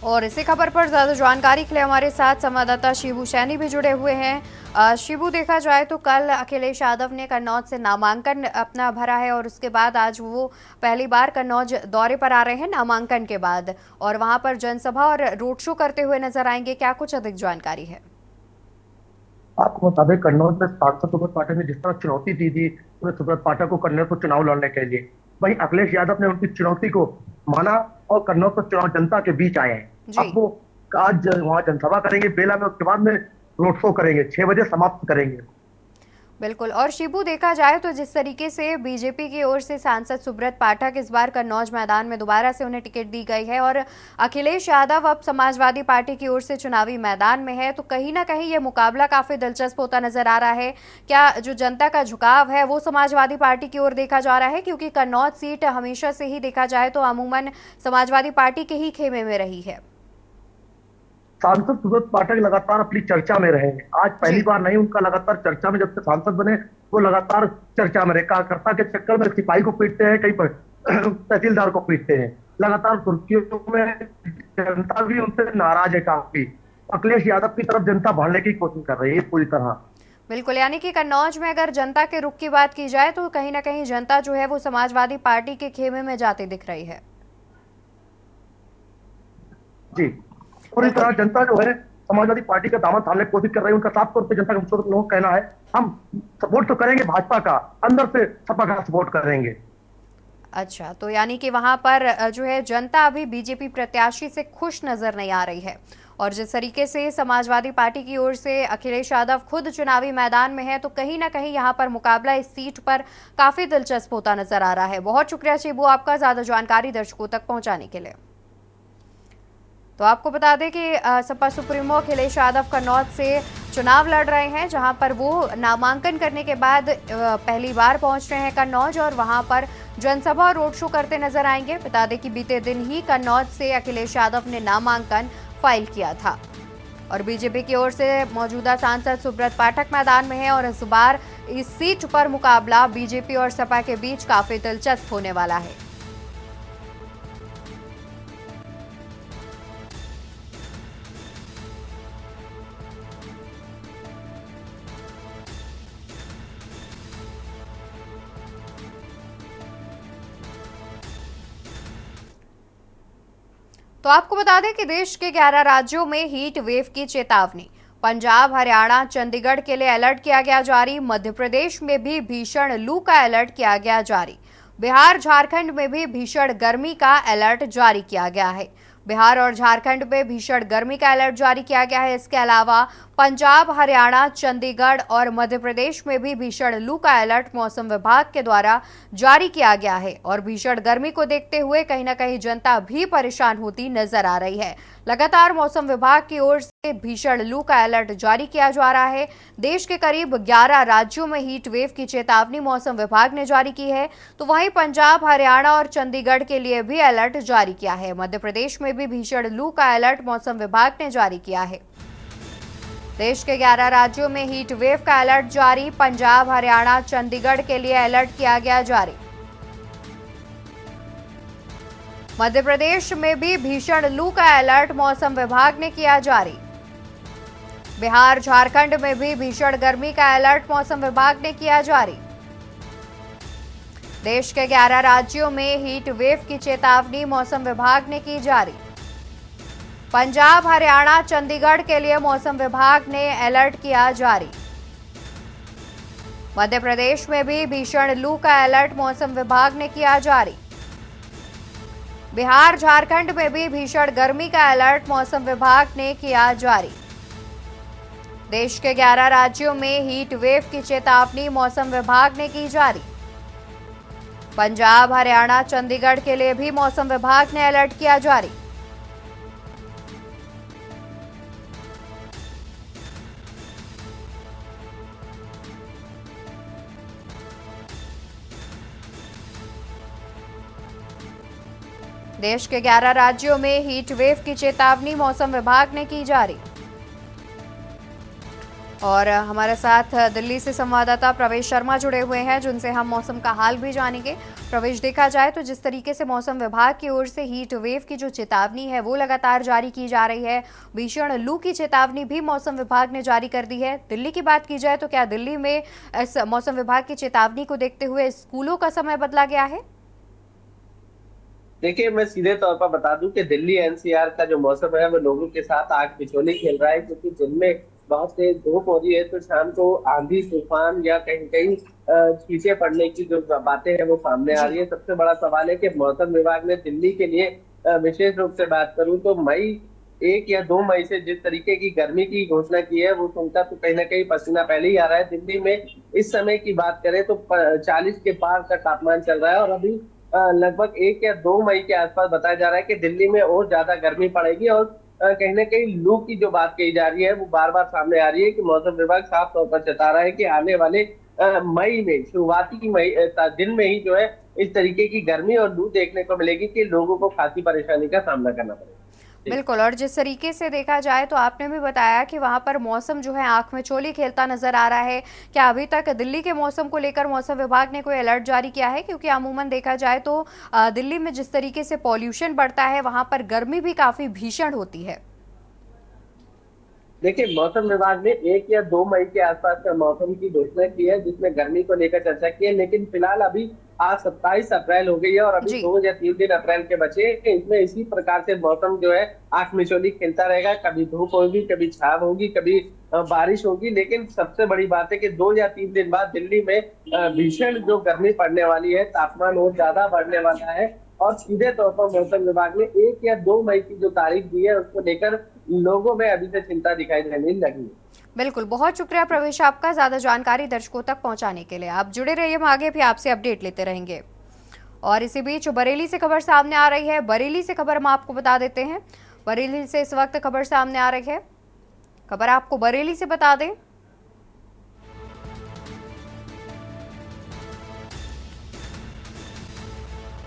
और इसी खबर पर ज्यादा जानकारी के लिए हमारे साथ संवाददाता शिबू सैनी भी जुड़े हुए हैं। शिबू, देखा जाए तो कल अखिलेश यादव ने कन्नौज से नामांकन अपना भरा है और उसके बाद आज वो पहली बार कन्नौज दौरे पर आ रहे हैं नामांकन के बाद, और वहां पर जनसभा और रोड शो करते हुए नजर आएंगे। क्या कुछ अधिक जानकारी है? आपको बता दें, कन्नौज में सांसद सुब्रत पाठक ने जिस तरह चुनौती दी थी सुब्रत पाठक को कन्नौज को चुनाव लड़ने के लिए, वहीं अखिलेश यादव ने उनकी चुनौती को माना और कन्नौज को चुनाव जनता के बीच आए हैं। अब वो आज वहां जनसभा करेंगे बेला में, उसके बाद में रोड शो करेंगे, 6 बजे समाप्त करेंगे। बिल्कुल। और शिबू, देखा जाए तो जिस तरीके से बीजेपी की ओर से सांसद सुब्रत पाठक इस बार कन्नौज मैदान में दोबारा से उन्हें टिकट दी गई है और अखिलेश यादव अब समाजवादी पार्टी की ओर से चुनावी मैदान में है, तो कहीं ना कहीं ये मुकाबला काफी दिलचस्प होता नजर आ रहा है। क्या जो जनता का झुकाव है वो समाजवादी पार्टी की ओर देखा जा रहा है? क्योंकि कन्नौज सीट हमेशा से ही देखा जाए तो अमूमन समाजवादी पार्टी के ही खेमे में रही है। सांसद सुब्रत पाठक लगातार अपनी चर्चा में रहे। आज पहली बार नहीं, उनका लगातार चर्चा में, जब से सांसद बने वो लगातार चर्चा में रहे। कार्यकर्ता के चक्कर में सिपाही को पीटते हैं, कहीं पर तहसीलदार को पीटते हैं, लगातार सुर्खियों में। जनता भी उनसे नाराज है काफी। अखिलेश यादव की तरफ जनता बढ़ने की कोशिश कर रही है पूरी तरह। बिल्कुल, यानी कि कन्नौज में अगर जनता के रुख की बात की जाए तो कहीं ना कहीं जनता जो है वो समाजवादी पार्टी के खेमे में जाती दिख रही है। जी, और इस तरह जनता जो है समाजवादी पार्टी का दामन थामने की कोशिश कर रही है। उनका साफ तौर पे जनता का लोगों का कहना है, हम सपोर्ट तो करेंगे भाजपा का, अंदर से सपा का सपोर्ट करेंगे। अच्छा, तो यानी कि वहां पर जो है जनता अभी बीजेपी प्रत्याशी से खुश नजर नहीं आ रही है, और जिस तरीके से समाजवादी पार्टी की ओर से अखिलेश यादव खुद चुनावी मैदान में है, तो कहीं ना कहीं यहाँ पर मुकाबला इस सीट पर काफी दिलचस्प होता नजर आ रहा है। बहुत शुक्रिया शिबू आपका ज्यादा जानकारी दर्शकों तक पहुंचाने के लिए। तो आपको बता दें कि सपा सुप्रीमो अखिलेश यादव कन्नौज से चुनाव लड़ रहे हैं, जहां पर वो नामांकन करने के बाद पहली बार पहुंच रहे हैं कन्नौज और वहां पर जनसभा और रोड शो करते नजर आएंगे। बता दें कि बीते दिन ही कन्नौज से अखिलेश यादव ने नामांकन फाइल किया था और बीजेपी की ओर से मौजूदा सांसद सुब्रत पाठक मैदान में है और इस बार इस सीट पर मुकाबला बीजेपी और सपा के बीच काफी दिलचस्प होने वाला है। तो आपको बता दें कि देश के 11 राज्यों में हीट वेव की चेतावनी। पंजाब, हरियाणा, चंडीगढ़ के लिए अलर्ट किया गया जारी। मध्य प्रदेश में भी भीषण लू का अलर्ट किया गया जारी। बिहार, झारखंड में भी भीषण गर्मी का अलर्ट जारी किया गया है। बिहार और झारखंड में भीषण गर्मी का अलर्ट जारी किया गया है। इसके अलावा पंजाब, हरियाणा, चंडीगढ़ और मध्य प्रदेश में भी भीषण लू का अलर्ट मौसम विभाग के द्वारा जारी किया गया है और भीषण गर्मी को देखते हुए कहीं ना कहीं जनता भी परेशान होती नजर आ रही है। लगातार मौसम विभाग की ओर से भीषण लू का अलर्ट जारी किया जा रहा है। देश के करीब 11 राज्यों में हीट वेव की चेतावनी मौसम विभाग ने जारी की है, तो वहीं पंजाब, हरियाणा और चंडीगढ़ के लिए भी अलर्ट जारी किया है। मध्य प्रदेश में भी भीषण लू का अलर्ट मौसम विभाग ने जारी किया है। देश के 11 राज्यों में हीट वेव का अलर्ट जारी। पंजाब, हरियाणा, चंडीगढ़ के लिए अलर्ट किया गया जारी। मध्य प्रदेश में भी भीषण लू का अलर्ट मौसम विभाग ने किया जारी। बिहार, झारखंड में भी भीषण गर्मी का अलर्ट मौसम विभाग ने किया जारी। देश के 11 राज्यों में हीट वेव की चेतावनी मौसम विभाग ने की जारी। पंजाब, हरियाणा, चंडीगढ़ के लिए मौसम विभाग ने अलर्ट किया जारी। मध्य प्रदेश में भी भीषण लू का अलर्ट मौसम विभाग ने किया जारी। बिहार झारखंड में भी भीषण गर्मी का अलर्ट मौसम विभाग ने किया जारी। देश के 11 राज्यों में हीट वेव की चेतावनी मौसम विभाग ने की जारी। पंजाब, हरियाणा, चंडीगढ़ के लिए भी मौसम विभाग ने अलर्ट किया जारी। देश के 11 राज्यों में हीट वेव की चेतावनी मौसम विभाग ने की जारी। और हमारे साथ दिल्ली से संवाददाता प्रवेश शर्मा जुड़े हुए हैं, जिनसे हम मौसम का हाल भी जानेंगे। प्रवेश, देखा जाए तो जिस तरीके से मौसम विभाग की ओर से हीट वेव की जो चेतावनी है वो लगातार जारी की जा रही है, भीषण लू की चेतावनी भी मौसम विभाग ने जारी कर दी है। दिल्ली की बात की जाए तो क्या दिल्ली में इस मौसम विभाग की चेतावनी को देखते हुए स्कूलों का समय बदला गया है? देखिए, मैं सीधे तौर पर बता दूं कि दिल्ली एनसीआर का जो मौसम है वो लोगों के साथ आग बिचौली खेल रहा है, क्योंकि दिन में बहुत तेज धूप हो रही है तो शाम को आंधी तूफान या कहीं कहीं छींटे पड़ने की जो बातें हैं वो सामने आ रही है। सबसे बड़ा सवाल है कि मौसम विभाग ने दिल्ली के लिए विशेष रूप से बात करूं तो मई 1 या 2 मई से जिस तरीके की गर्मी की घोषणा की है वो सुनता तो कहीं ना कहीं पसीना पहले ही आ रहा है। दिल्ली में इस समय की बात करें तो 40 के पार का तापमान चल रहा है और अभी लगभग 1 या 2 मई के आसपास बताया जा रहा है कि दिल्ली में और ज्यादा गर्मी पड़ेगी। और कहीं ना कहीं लू की जो बात कही जा रही है वो बार बार सामने आ रही है कि मौसम विभाग साफ तौर पर चेता रहा है कि आने वाले मई में, शुरुआती मई दिन में ही जो है इस तरीके की गर्मी और लू देखने को मिलेगी कि लोगों को खासी परेशानी का सामना करना पड़ेगा। बिल्कुल, और जिस तरीके से देखा जाए तो आपने भी बताया कि वहां पर मौसम जो है आंख में चोली खेलता नजर आ रहा है। क्या अभी तक दिल्ली के मौसम को लेकर मौसम विभाग ने कोई अलर्ट जारी किया है? क्योंकि अमूमन देखा जाए तो दिल्ली में जिस तरीके से पॉल्यूशन बढ़ता है वहां पर गर्मी भी काफी भीषण होती है। देखिए, मौसम विभाग ने 1 या 2 मई के आसपास का मौसम की घोषणा की है जिसमें गर्मी को लेकर चर्चा की है, लेकिन फिलहाल अभी आज 27 अप्रैल हो गई है और अभी 2 या 3 दिन अप्रैल के बचे हैं। इसमें इसी प्रकार से मौसम जो है आंख मिचौली खेलता रहेगा, कभी धूप होगी, कभी छाव होगी, कभी बारिश होगी। लेकिन सबसे बड़ी बात है कि 2 या 3 दिन बाद दिल्ली में भीषण जो गर्मी पड़ने वाली है, तापमान और ज्यादा बढ़ने वाला है। और सीधे तौर पर मौसम विभाग ने 1 या 2 मई की जो तारीख दी है उसको लेकर लोगों में अभी से चिंता दिखाई देने लगी। बिल्कुल, बहुत शुक्रिया प्रवेश आपका ज्यादा जानकारी दर्शकों तक पहुंचाने के लिए। आप जुड़े रहिए, हम आगे भी आपसे अपडेट लेते रहेंगे। और इसी बीच बरेली से खबर सामने आ रही है। बरेली से खबर हम आपको बता देते हैं। बरेली से इस वक्त खबर सामने आ रही है, खबर आपको बरेली से बता दें।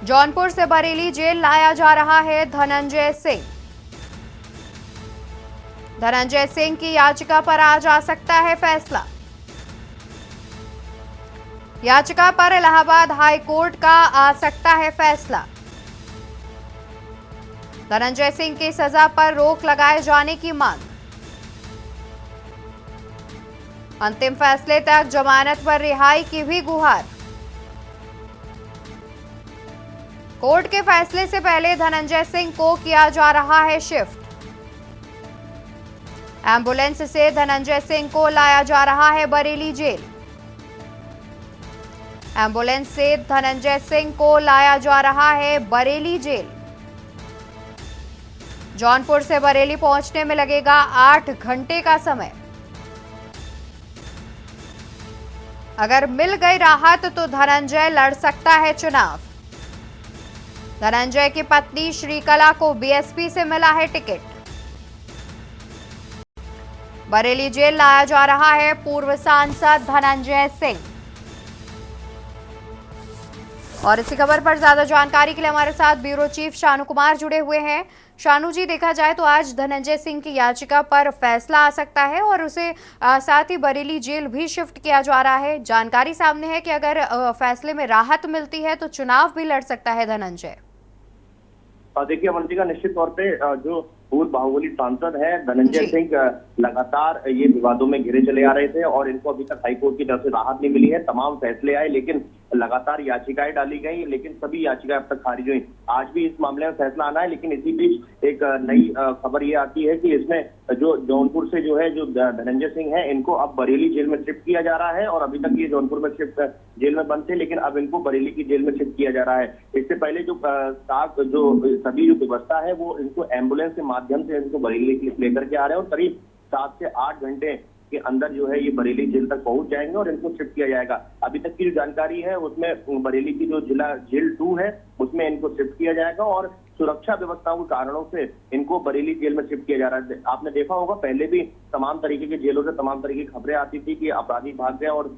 जौनपुर से बरेली जेल लाया जा रहा है धनंजय सिंह। धनंजय सिंह की याचिका पर आज आ सकता है फैसला। याचिका पर इलाहाबाद हाई कोर्ट का आ सकता है फैसला। धनंजय सिंह की सजा पर रोक लगाए जाने की मांग। अंतिम फैसले तक जमानत पर रिहाई की भी गुहार। कोर्ट के फैसले से पहले धनंजय सिंह को किया जा रहा है शिफ्ट। एम्बुलेंस से धनंजय सिंह को लाया जा रहा है बरेली जेल। एम्बुलेंस से धनंजय सिंह को लाया जा रहा है बरेली जेल। जौनपुर से बरेली पहुंचने में लगेगा 8 घंटे का समय। अगर मिल गई राहत तो धनंजय लड़ सकता है चुनाव। धनंजय की पत्नी श्रीकला को बीएसपी से मिला है टिकट। बरेली जेल लाया जा रहा है पूर्व सांसद धनंजय सिंह। और इसी खबर पर ज्यादा जानकारी के लिए हमारे साथ ब्यूरो चीफ शानू कुमार जुड़े हुए हैं। शानू जी, देखा जाए तो आज धनंजय सिंह की याचिका पर फैसला आ सकता है और उसे साथ ही बरेली जेल भी शिफ्ट किया जा रहा है। जानकारी सामने है कि अगर फैसले में राहत मिलती है तो चुनाव भी लड़ सकता है धनंजय। देखिए अमन जी का निश्चित तौर पे जो पूर्व बाहुबली सांसद है धनंजय सिंह लगातार ये विवादों में घिरे चले आ रहे थे और इनको अभी तक हाईकोर्ट की तरफ से राहत नहीं मिली है। तमाम फैसले आए लेकिन लगातार याचिकाएं डाली गई, लेकिन सभी याचिकाएं अब तक खारिज हुई। आज भी इस मामले में फैसला आना है, लेकिन इसी बीच एक नई खबर ये आती है कि इसमें जो जौनपुर से जो है जो धनंजय सिंह है, इनको अब बरेली जेल में शिफ्ट किया जा रहा है। और अभी तक ये जौनपुर में शिफ्ट जेल में बंद थे, लेकिन अब इनको बरेली की जेल में शिफ्ट किया जा रहा है। इससे पहले जो सभी जो व्यवस्था है वो इनको एम्बुलेंस के माध्यम से इनको बरेली लेकर के आ रहे हैं, और करीब 7 से 8 घंटे के अंदर जो है ये बरेली जेल तक पहुंच जाएंगे और इनको शिफ्ट किया जाएगा। अभी तक की जो जानकारी है उसमें बरेली की जो जिला जेल 2 है उसमें इनको शिफ्ट किया जाएगा, और सुरक्षा व्यवस्थाओं के कारणों से इनको बरेली जेल में शिफ्ट किया जा रहा है। आपने देखा होगा पहले भी तमाम तरीके के जेलों से तमाम तरीके की खबरें आती थी कि अपराधी भाग गए, और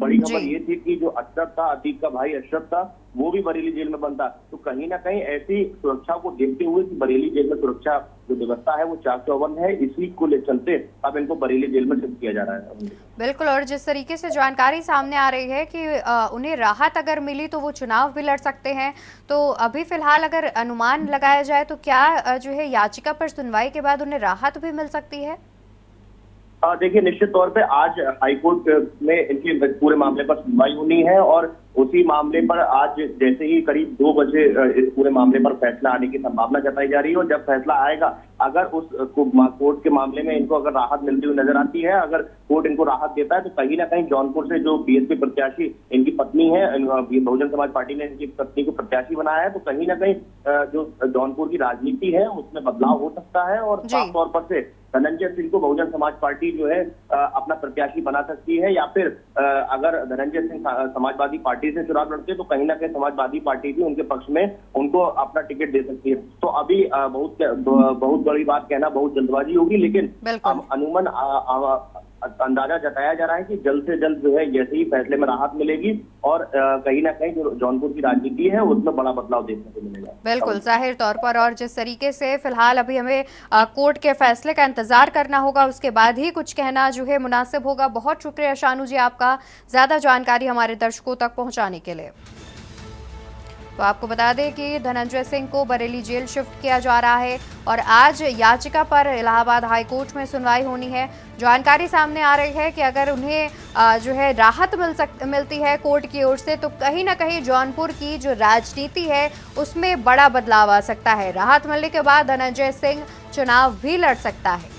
बड़ी खबर ये थी कि जो अशरफ था, अतीक का भाई अशरफ था, वो भी बरेली जेल में बंद था। तो कहीं ना कहीं ऐसी सुरक्षा को देखते हुए कि बरेली जेल में सुरक्षा जो व्यवस्था है वो चाक चौबंद है, इसी को ले चलते अब इनको बरेली जेल में शिफ्ट किया जा रहा है। बिल्कुल, और जिस तरीके से जानकारी सामने आ रही है कि उन्हें राहत अगर मिली तो वो चुनाव भी लड़ सकते हैं, तो अभी फिलहाल अगर अनुमान लगाया जाए तो क्या जो है याचिका पर सुनवाई के बाद उन्हें राहत भी मिल सकती है? देखिए, निश्चित तौर पे आज हाईकोर्ट में इनके पूरे मामले पर सुनवाई होनी है, और उसी मामले पर आज जैसे ही करीब 2 बजे इस पूरे मामले पर फैसला आने की संभावना जताई जा रही है। और जब फैसला आएगा, अगर उस कोर्ट के मामले में इनको अगर राहत मिलती हुई नजर आती है, अगर कोर्ट इनको राहत देता है, तो कहीं ना कहीं जौनपुर से जो बीएसपी प्रत्याशी इनकी पत्नी है, बहुजन समाज पार्टी ने इनकी पत्नी को प्रत्याशी बनाया है, तो कहीं ना कहीं जो जौनपुर की राजनीति है उसमें बदलाव हो सकता है। और खासतौर पर से धनंजय सिंह को बहुजन समाज पार्टी जो है अपना प्रत्याशी बना सकती है, या फिर अगर धनंजय सिंह समाजवादी पार्टी से चुनाव लड़ते तो कहीं ना कहीं समाजवादी पार्टी भी उनके पक्ष में उनको अपना टिकट दे सकती है। तो अभी बहुत बड़ी बात कहना बहुत जल्दबाजी होगी, लेकिन अनुमान अंदाजा जताया जा रहा है कि जल्द से जल्द जो है जैसे ही फैसले में राहत मिलेगी, और कहीं ना कहीं जो जौनपुर की राजनीति है उसमें बड़ा बदलाव देखने को मिलेगा। बिल्कुल, जाहिर तौर पर, और जिस तरीके से फिलहाल अभी हमें कोर्ट के फैसले का इंतजार करना होगा, उसके बाद ही कुछ कहना जो है मुनासिब होगा। बहुत शुक्रिया शानू जी आपका ज्यादा जानकारी हमारे दर्शकों तक पहुंचाने के लिए। तो आपको बता दें कि धनंजय सिंह को बरेली जेल शिफ्ट किया जा रहा है और आज याचिका पर इलाहाबाद हाईकोर्ट में सुनवाई होनी है। जानकारी सामने आ रही है कि अगर उन्हें जो है राहत मिलती है कोर्ट की ओर से, तो कहीं ना कहीं जौनपुर की जो राजनीति है उसमें बड़ा बदलाव आ सकता है। राहत मिलने के बाद धनंजय सिंह चुनाव भी लड़ सकता है।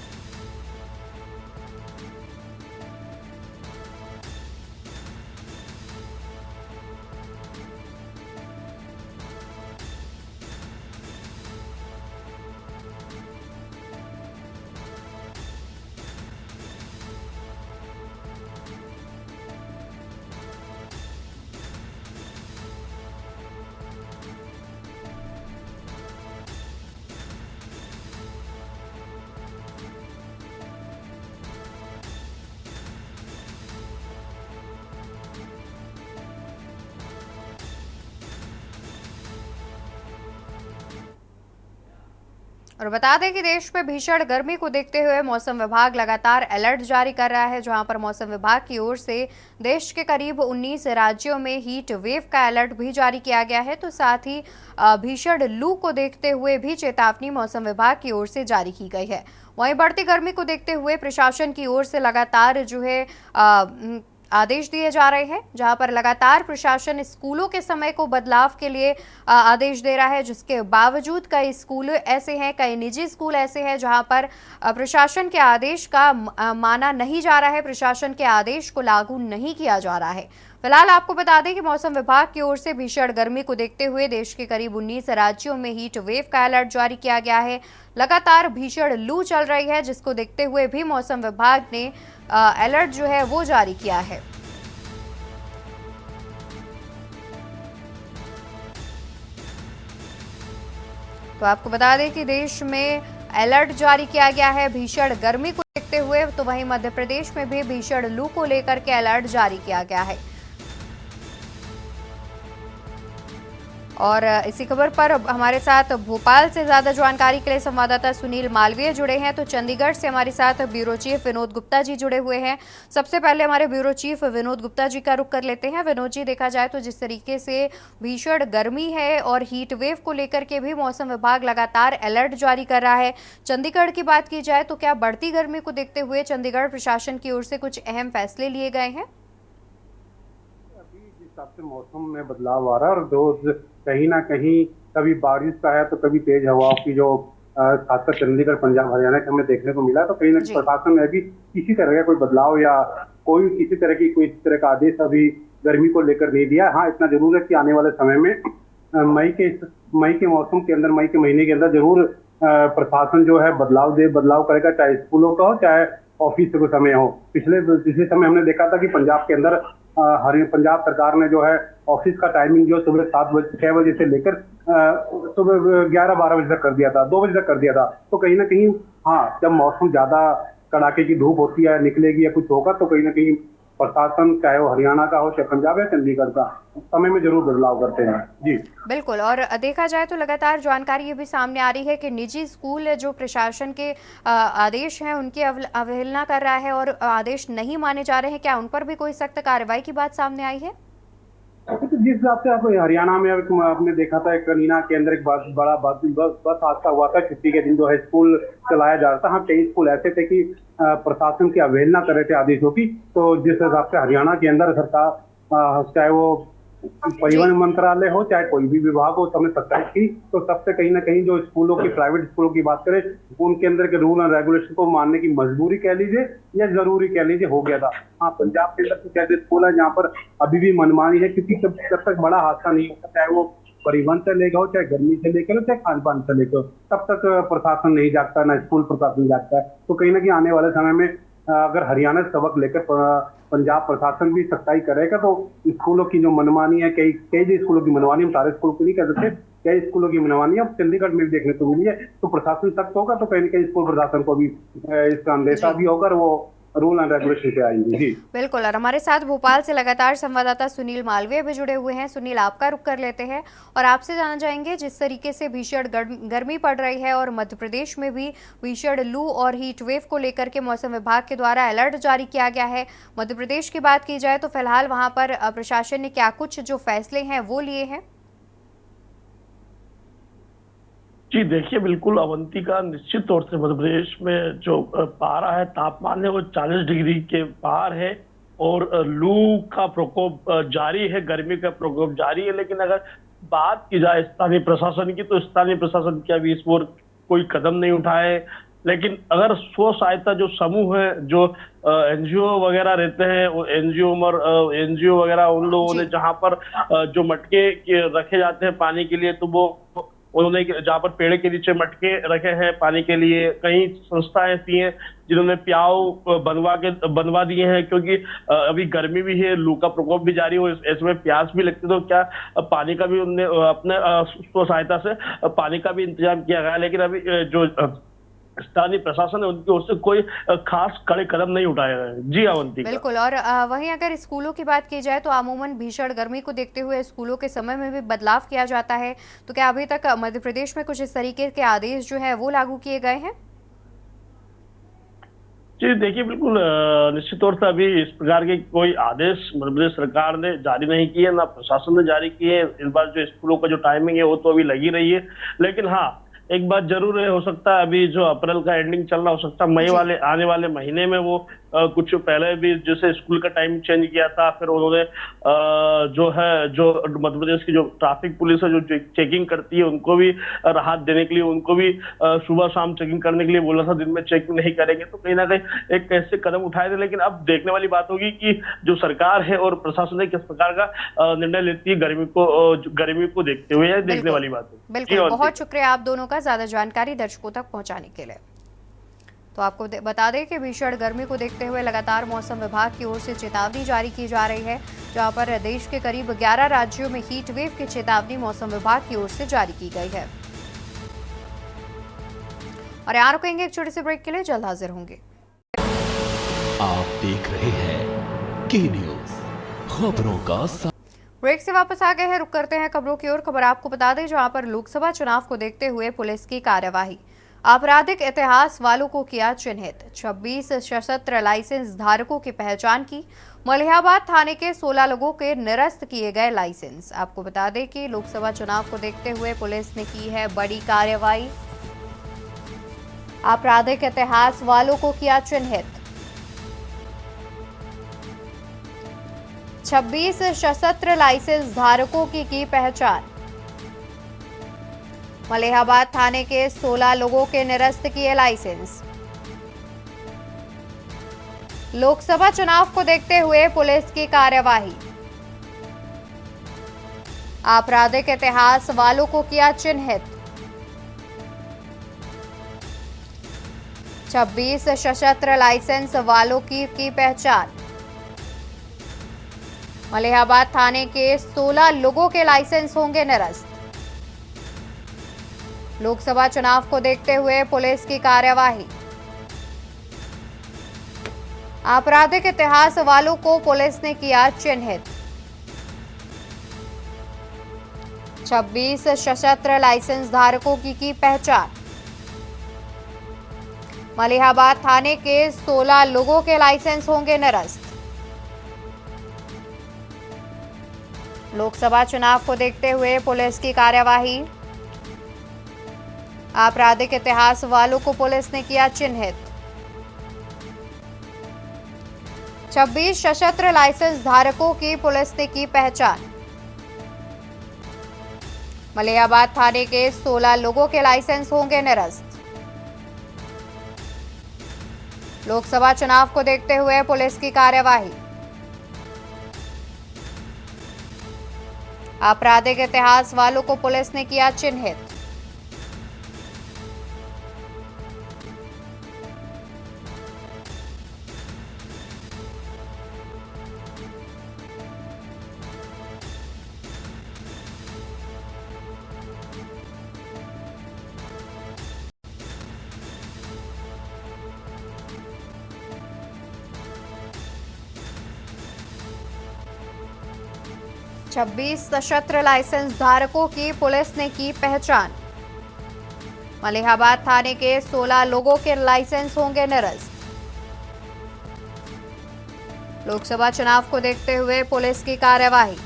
और बता दें कि देश में भीषण गर्मी को देखते हुए मौसम विभाग लगातार अलर्ट जारी कर रहा है, जहां पर मौसम विभाग की ओर से देश के करीब 19 राज्यों में हीट वेव का अलर्ट भी जारी किया गया है। तो साथ ही भीषण लू को देखते हुए भी चेतावनी मौसम विभाग की ओर से जारी की गई है। वहीं बढ़ती गर्मी को देखते हुए प्रशासन की ओर से लगातार जो है आदेश दिए जा रहे हैं, जहां पर लगातार प्रशासन स्कूलों के समय को बदलाव के लिए आदेश दे रहा है, जिसके बावजूद कई स्कूल ऐसे हैं, कई निजी स्कूल ऐसे हैं जहां पर प्रशासन के आदेश का माना नहीं जा रहा है, प्रशासन के आदेश को लागू नहीं किया जा रहा है। फिलहाल आपको बता दें कि मौसम विभाग की ओर से भीषण गर्मी को देखते हुए देश के करीब 19 राज्यों में हीट वेव का अलर्ट जारी किया गया है। लगातार भीषण लू चल रही है, जिसको देखते हुए भी मौसम विभाग ने अलर्ट जो है वो जारी किया है। तो आपको बता दें कि देश में अलर्ट जारी किया गया है भीषण गर्मी को देखते हुए, तो वहीं मध्य प्रदेश में भी भीषण लू को लेकर के अलर्ट जारी किया गया है। और इसी खबर पर हमारे साथ भोपाल से ज्यादा जानकारी के लिए संवाददाता सुनील मालवीय जुड़े हैं, तो चंडीगढ़ से हमारे साथ ब्यूरो चीफ विनोद गुप्ता जी जुड़े हुए हैं। सबसे पहले हमारे ब्यूरो चीफ विनोद गुप्ता जी का रुख कर लेते हैं। विनोद जी, देखा जाए तो जिस तरीके से भीषण गर्मी है और हीट वेव को लेकर के भी मौसम विभाग लगातार अलर्ट जारी कर रहा है, चंडीगढ़ की बात की जाए तो क्या बढ़ती गर्मी को देखते हुए चंडीगढ़ प्रशासन की ओर से कुछ अहम फैसले लिए गए हैं? हिसाब से मौसम में बदलाव आ रहा है और कहीं ना कहीं कभी बारिश का है तो कभी तेज हवाओं की जो खासकर चंडीगढ़ पंजाब हरियाणा के हमें देखने को मिला, तो कहीं ना कहीं प्रशासन ने भी किसी तरह का कोई बदलाव या कोई किसी तरह का आदेश अभी गर्मी को लेकर नहीं दिया। हाँ, इतना जरूर है कि आने वाले समय में मई के मौसम के अंदर, मई के महीने के अंदर जरूर प्रशासन जो है बदलाव करेगा, चाहे स्कूलों का हो चाहे ऑफिस के समय हो। पिछले समय हमने देखा था कि पंजाब के अंदर पंजाब सरकार ने जो है ऑफिस का टाइमिंग जो सुबह 6 बजे से लेकर सुबह 11-12 बजे तक कर दिया था, 2 बजे तक कर दिया था। तो कहीं ना कहीं हाँ, जब मौसम ज्यादा कड़ाके की धूप होती है, निकलेगी या कुछ होगा, तो कहीं ना कहीं प्रशासन चाहे वो हरियाणा का हो चाहे पंजाब या चंडीगढ़ का, समय में जरूर बदलाव करते हैं। जी बिल्कुल। और देखा जाए तो लगातार जानकारी ये भी सामने आ रही है कि निजी स्कूल जो प्रशासन के आदेश हैं उनकी अवहेलना कर रहा है और आदेश नहीं माने जा रहे हैं। क्या उन पर भी कोई सख्त कार्रवाई की बात सामने आई है? तो जिस हिसाब से आप हरियाणा में आपने देखा था, एक कनीना के अंदर एक बड़ा बस हादसा हुआ था, छुट्टी के दिन जो है स्कूल चलाया जा रहा था। हाँ, कई स्कूल ऐसे थे कि प्रशासन की अवहेलना कर रहे थे आदेशों की। तो जिस हिसाब से हरियाणा के अंदर सरकार, चाहे वो परिवहन मंत्रालय हो चाहे कोई भी विभाग हो, सबने सख्ताई की। तो सबसे कहीं ना कहीं जो स्कूलों की, प्राइवेट स्कूलों की बात करें, उनके अंदर के रूल एंड रेगुलेशन को मानने की मजबूरी कह लीजिए या जरूरी कह लीजिए, हो गया था। हाँ, पंजाब के अंदर कुछ ऐसे स्कूल है जहाँ पर अभी भी मनमानी है, क्योंकि जब तक बड़ा हादसा नहीं होता, चाहे वो परिवहन से लेकर हो, चाहे गर्मी से लेकर हो, चाहे खान पान से लेकर हो, तब तक प्रशासन नहीं जागता, ना स्कूल प्रशासन जागता है। तो कहीं ना कहीं आने वाले समय में अगर हरियाणा से सबक लेकर पंजाब प्रशासन भी सख्ताई करेगा, तो स्कूलों की जो मनमानी है, कई स्कूलों की मनमानी, हम सारे स्कूल को नहीं कह सकते, कई स्कूलों की मनमानी अब चंडीगढ़ में देखने को मिली है। तो प्रशासन सख्त होगा तो कहीं ना कहीं स्कूल प्रशासन को भी इसका अंदेशा भी होगा और वो रूल एंड रेगुलेशन पे आएंगे। जी बिल्कुल। और हमारे साथ भोपाल से लगातार संवाददाता सुनील मालवीय भी जुड़े हुए हैं। सुनील, आपका रुख कर लेते हैं और आपसे जानना चाहेंगे, जिस तरीके से भीषण गर्मी पड़ रही है और मध्य प्रदेश में भी भीषण लू और हीट वेव को लेकर के मौसम विभाग के द्वारा अलर्ट जारी किया गया है। मध्य प्रदेश की बात की जाए तो फिलहाल वहां पर प्रशासन ने क्या कुछ जो फैसले हैं वो लिए हैं? जी देखिए, बिल्कुल अवंतिका, निश्चित तौर से मध्य प्रदेश में जो पारा है, तापमान है, वो 40 डिग्री के पार है और लू का प्रकोप जारी है, गर्मी का प्रकोप जारी है। लेकिन अगर बात की जाए स्थानीय प्रशासन की, तो स्थानीय प्रशासन की अभी इस ओर कोई कदम नहीं उठाए। लेकिन अगर स्व सहायता जो समूह है, जो एनजीओ वगैरह रहते हैं, वो एनजीओ वगैरह, उन लोगों ने जहां पर जो मटके रखे जाते हैं पानी के लिए, तो वो उन्होंने जहाँ पर पेड़ के नीचे मटके रखे हैं पानी के लिए। कई संस्थाएं ऐसी हैं जिन्होंने प्याऊ बनवा दिए हैं, क्योंकि अभी गर्मी भी है, लू का प्रकोप भी जारी हो, इसमें प्यास भी लगती, तो क्या पानी का भी उन्होंने अपने स्व सहायता से पानी का भी इंतजाम किया गया। लेकिन अभी जो स्थानीय प्रशासन है उनकी ओर से कोई खास कड़े कदम नहीं उठाए गए। जी अवंतिका। बिल्कुल। और वहीं अगर स्कूलों की बात की जाए तो अमूमन भीषण गर्मी को देखते हुए स्कूलों के समय में भी बदलाव किया जाता है। तो क्या अभी तक मध्य प्रदेश में कुछ इस तरीके के आदेश जो है वो लागू किए गए हैं? जी देखिए, बिल्कुल निश्चित तौर से अभी इस प्रकार के कोई आदेश मध्य प्रदेश सरकार ने जारी नहीं किए, ना प्रशासन ने जारी किए। इस बार जो स्कूलों का जो टाइमिंग है वो तो अभी लगी रही है। लेकिन हाँ, एक बात जरूर है, हो सकता है अभी जो अप्रैल का एंडिंग चल रहा, हो सकता है मई आने वाले महीने में वो कुछ पहले भी जैसे स्कूल का टाइम चेंज किया था, फिर उन्होंने जो मध्य प्रदेश की जो ट्रैफिक पुलिस है, जो चेकिंग करती है, उनको भी राहत देने के लिए, उनको भी सुबह शाम चेकिंग करने के लिए बोला था, दिन में चेकिंग नहीं करेंगे। तो कहीं ना कहीं एक ऐसे कदम उठाए थे। लेकिन अब देखने वाली बात होगी कि जो सरकार है और प्रशासन है किस प्रकार का निर्णय लेती है गर्मी को देखते हुए, देखने वाली बात है। बिल्कुल, बहुत शुक्रिया आप दोनों का ज्यादा जानकारी दर्शकों तक पहुंचाने के लिए। तो आपको बता दें कि भीषण गर्मी को देखते हुए लगातार मौसम विभाग की ओर से चेतावनी जारी की जा रही है, जहां पर देश के करीब 11 राज्यों में हीट वेव की चेतावनी मौसम विभाग की ओर से जारी की गई है। और यहाँ रुकेंगे एक छोटे से ब्रेक के लिए, जल्द हाजिर होंगे। आप देख रहे हैं के न्यूज़, खबरों का ब्रेक से वापस आ गए हैं, रुक करते हैं खबरों की ओर। खबर आपको बता दें, जहां पर लोकसभा चुनाव को देखते हुए पुलिस की कार्यवाही, आपराधिक इतिहास वालों को किया चिन्हित, 26 सशस्त्र लाइसेंस धारकों की पहचान की, मलिहाबाद थाने के 16 लोगों के निरस्त किए गए लाइसेंस। आपको बता दें कि लोकसभा चुनाव को देखते हुए पुलिस ने की है बड़ी कार्रवाई, आपराधिक इतिहास वालों को किया चिन्हित। 26 सशस्त्र लाइसेंस धारकों की पहचान। मलिहाबाद थाने के 16 लोगों के निरस्त किए लाइसेंस। लोकसभा चुनाव को देखते हुए पुलिस की कार्यवाही। आपराधिक इतिहास वालों को किया चिन्हित। 26 सशस्त्र लाइसेंस वालों की पहचान। मलिहाबाद थाने के 16 लोगों के लाइसेंस होंगे निरस्त। लोकसभा चुनाव को देखते हुए पुलिस की कार्यवाही। आपराधिक इतिहास वालों को पुलिस ने किया चिन्हित। 26 सशस्त्र लाइसेंस धारकों की पहचान। मलिहाबाद थाने के 16 लोगों के लाइसेंस होंगे निरस्त। लोकसभा चुनाव को देखते हुए पुलिस की कार्यवाही। आपराधिक इतिहास वालों को पुलिस ने किया चिन्हित। 26 सशस्त्र लाइसेंस धारकों की पुलिस ने की पहचान। मलिहाबाद थाने के 16 लोगों के लाइसेंस होंगे निरस्त। लोकसभा चुनाव को देखते हुए पुलिस की कार्यवाही। आपराधिक इतिहास वालों को पुलिस ने किया चिन्हित। छब्बीस सशस्त्र लाइसेंस धारकों की पुलिस ने की पहचान। मलिहाबाद थाने के 16 लोगों के लाइसेंस होंगे निरस्त। लोकसभा चुनाव को देखते हुए पुलिस की कार्यवाही।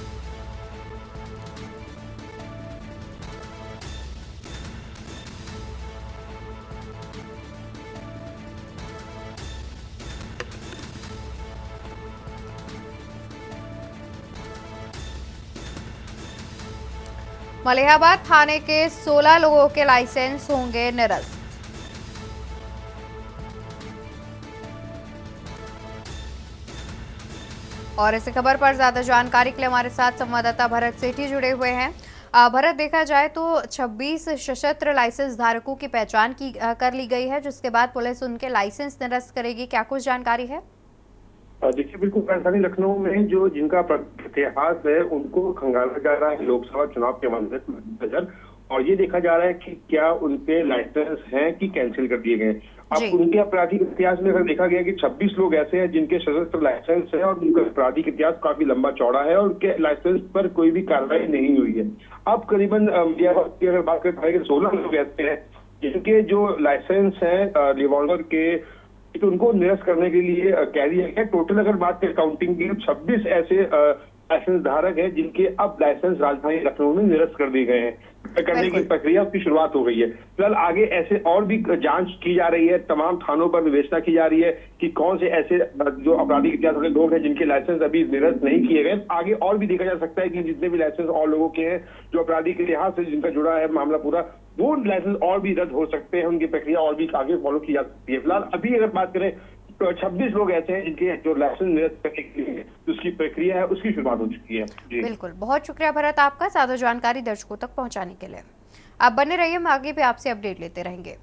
मलिहाबाद थाने के 16 लोगों के लाइसेंस होंगे निरस्त। और इस खबर पर ज्यादा जानकारी के लिए हमारे साथ संवाददाता भरत सेठी जुड़े हुए हैं। भरत, देखा जाए तो 26 सशस्त्र लाइसेंस धारकों की पहचान कर ली गई है, जिसके बाद पुलिस उनके लाइसेंस निरस्त करेगी। क्या कुछ जानकारी है? देखिए, बिल्कुल राजधानी लखनऊ में जो जिनका इतिहास है उनको खंगाला जा रहा है लोकसभा चुनाव के मद्देनजर, और ये देखा जा रहा है कि क्या उनके लाइसेंस हैं कि कैंसिल कर दिए गए। अब उनके आपराधिक इतिहास में अगर देखा गया कि 26 लोग ऐसे हैं जिनके सशस्त्र लाइसेंस है और उनका आपराधिक इतिहास काफी लंबा चौड़ा है और उनके लाइसेंस पर कोई भी कार्रवाई नहीं हुई है। अब करीबन अगर बात करें 16 लोग ऐसे हैं जिनके जो लाइसेंस है रिवॉल्वर के, तो उनको निरस्त करने के लिए कह दिया गया। टोटल अगर बात करें काउंटिंग की, 26 ऐसे लाइसेंस धारक हैं जिनके अब लाइसेंस राजधानी लखनऊ में निरस्त कर दिए गए हैं। करने की प्रक्रिया उसकी शुरुआत हो गई है। फिलहाल आगे ऐसे और भी जांच की जा रही है, तमाम थानों पर विवेचना की जा रही है कि कौन से ऐसे जो आपराधिक इतिहास वाले लोग हैं जिनके लाइसेंस अभी निरस्त नहीं किए गए। आगे और भी देखा जा सकता है कि जितने भी लाइसेंस और लोगों के हैं जो आपराधिक इतिहास से जिनका जुड़ा है मामला पूरा, वो लाइसेंस और भी रद्द हो सकते हैं, उनकी प्रक्रिया और भी आगे फॉलो की जा सकती है। फिलहाल अभी अगर बात करें तो 26 लोग ऐसे हैं जिनके जो लाइसेंस निरस्त करने के लिए उसकी प्रक्रिया है उसकी शुरुआत हो चुकी है। जी बिल्कुल, बहुत शुक्रिया भरत आपका ज्यादा जानकारी दर्शकों तक पहुंचाने के लिए। आप बने रहिए, हम आगे भी आपसे अपडेट लेते रहेंगे।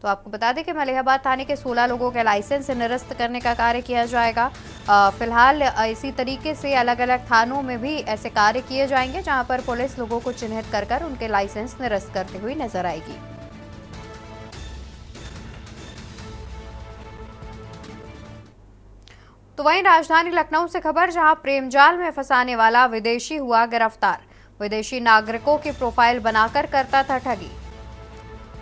तो आपको बता दें कि मलिहाबाद थाने के 16 लोगों के लाइसेंस निरस्त करने का कार्य किया जाएगा। फिलहाल इसी तरीके से अलग अलग थानों में भी ऐसे कार्य किए जाएंगे जहां पर पुलिस लोगों को चिन्हित कर उनके लाइसेंस निरस्त करती हुई नजर आएगी। तो वहीं राजधानी लखनऊ से खबर, जहां प्रेमजाल में फंसाने वाला विदेशी हुआ गिरफ्तार। विदेशी नागरिकों की प्रोफाइल बनाकर करता था ठगी।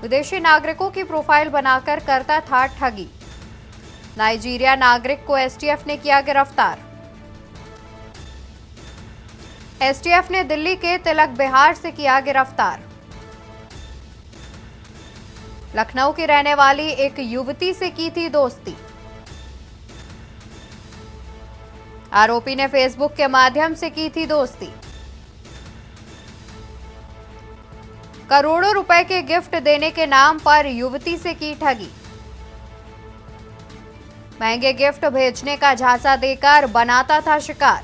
विदेशी नागरिकों की प्रोफाइल बनाकर करता था ठगी। नाइजीरिया नागरिक को एसटीएफ ने किया गिरफ्तार। एसटीएफ ने दिल्ली के तिलक बिहार से किया गिरफ्तार। लखनऊ की रहने वाली एक युवती से की थी दोस्ती। आरोपी ने फेसबुक के माध्यम से की थी दोस्ती। करोड़ों रुपए के गिफ्ट देने के नाम पर युवती से की ठगी। महंगे गिफ्ट भेजने का झांसा देकर बनाता था शिकार।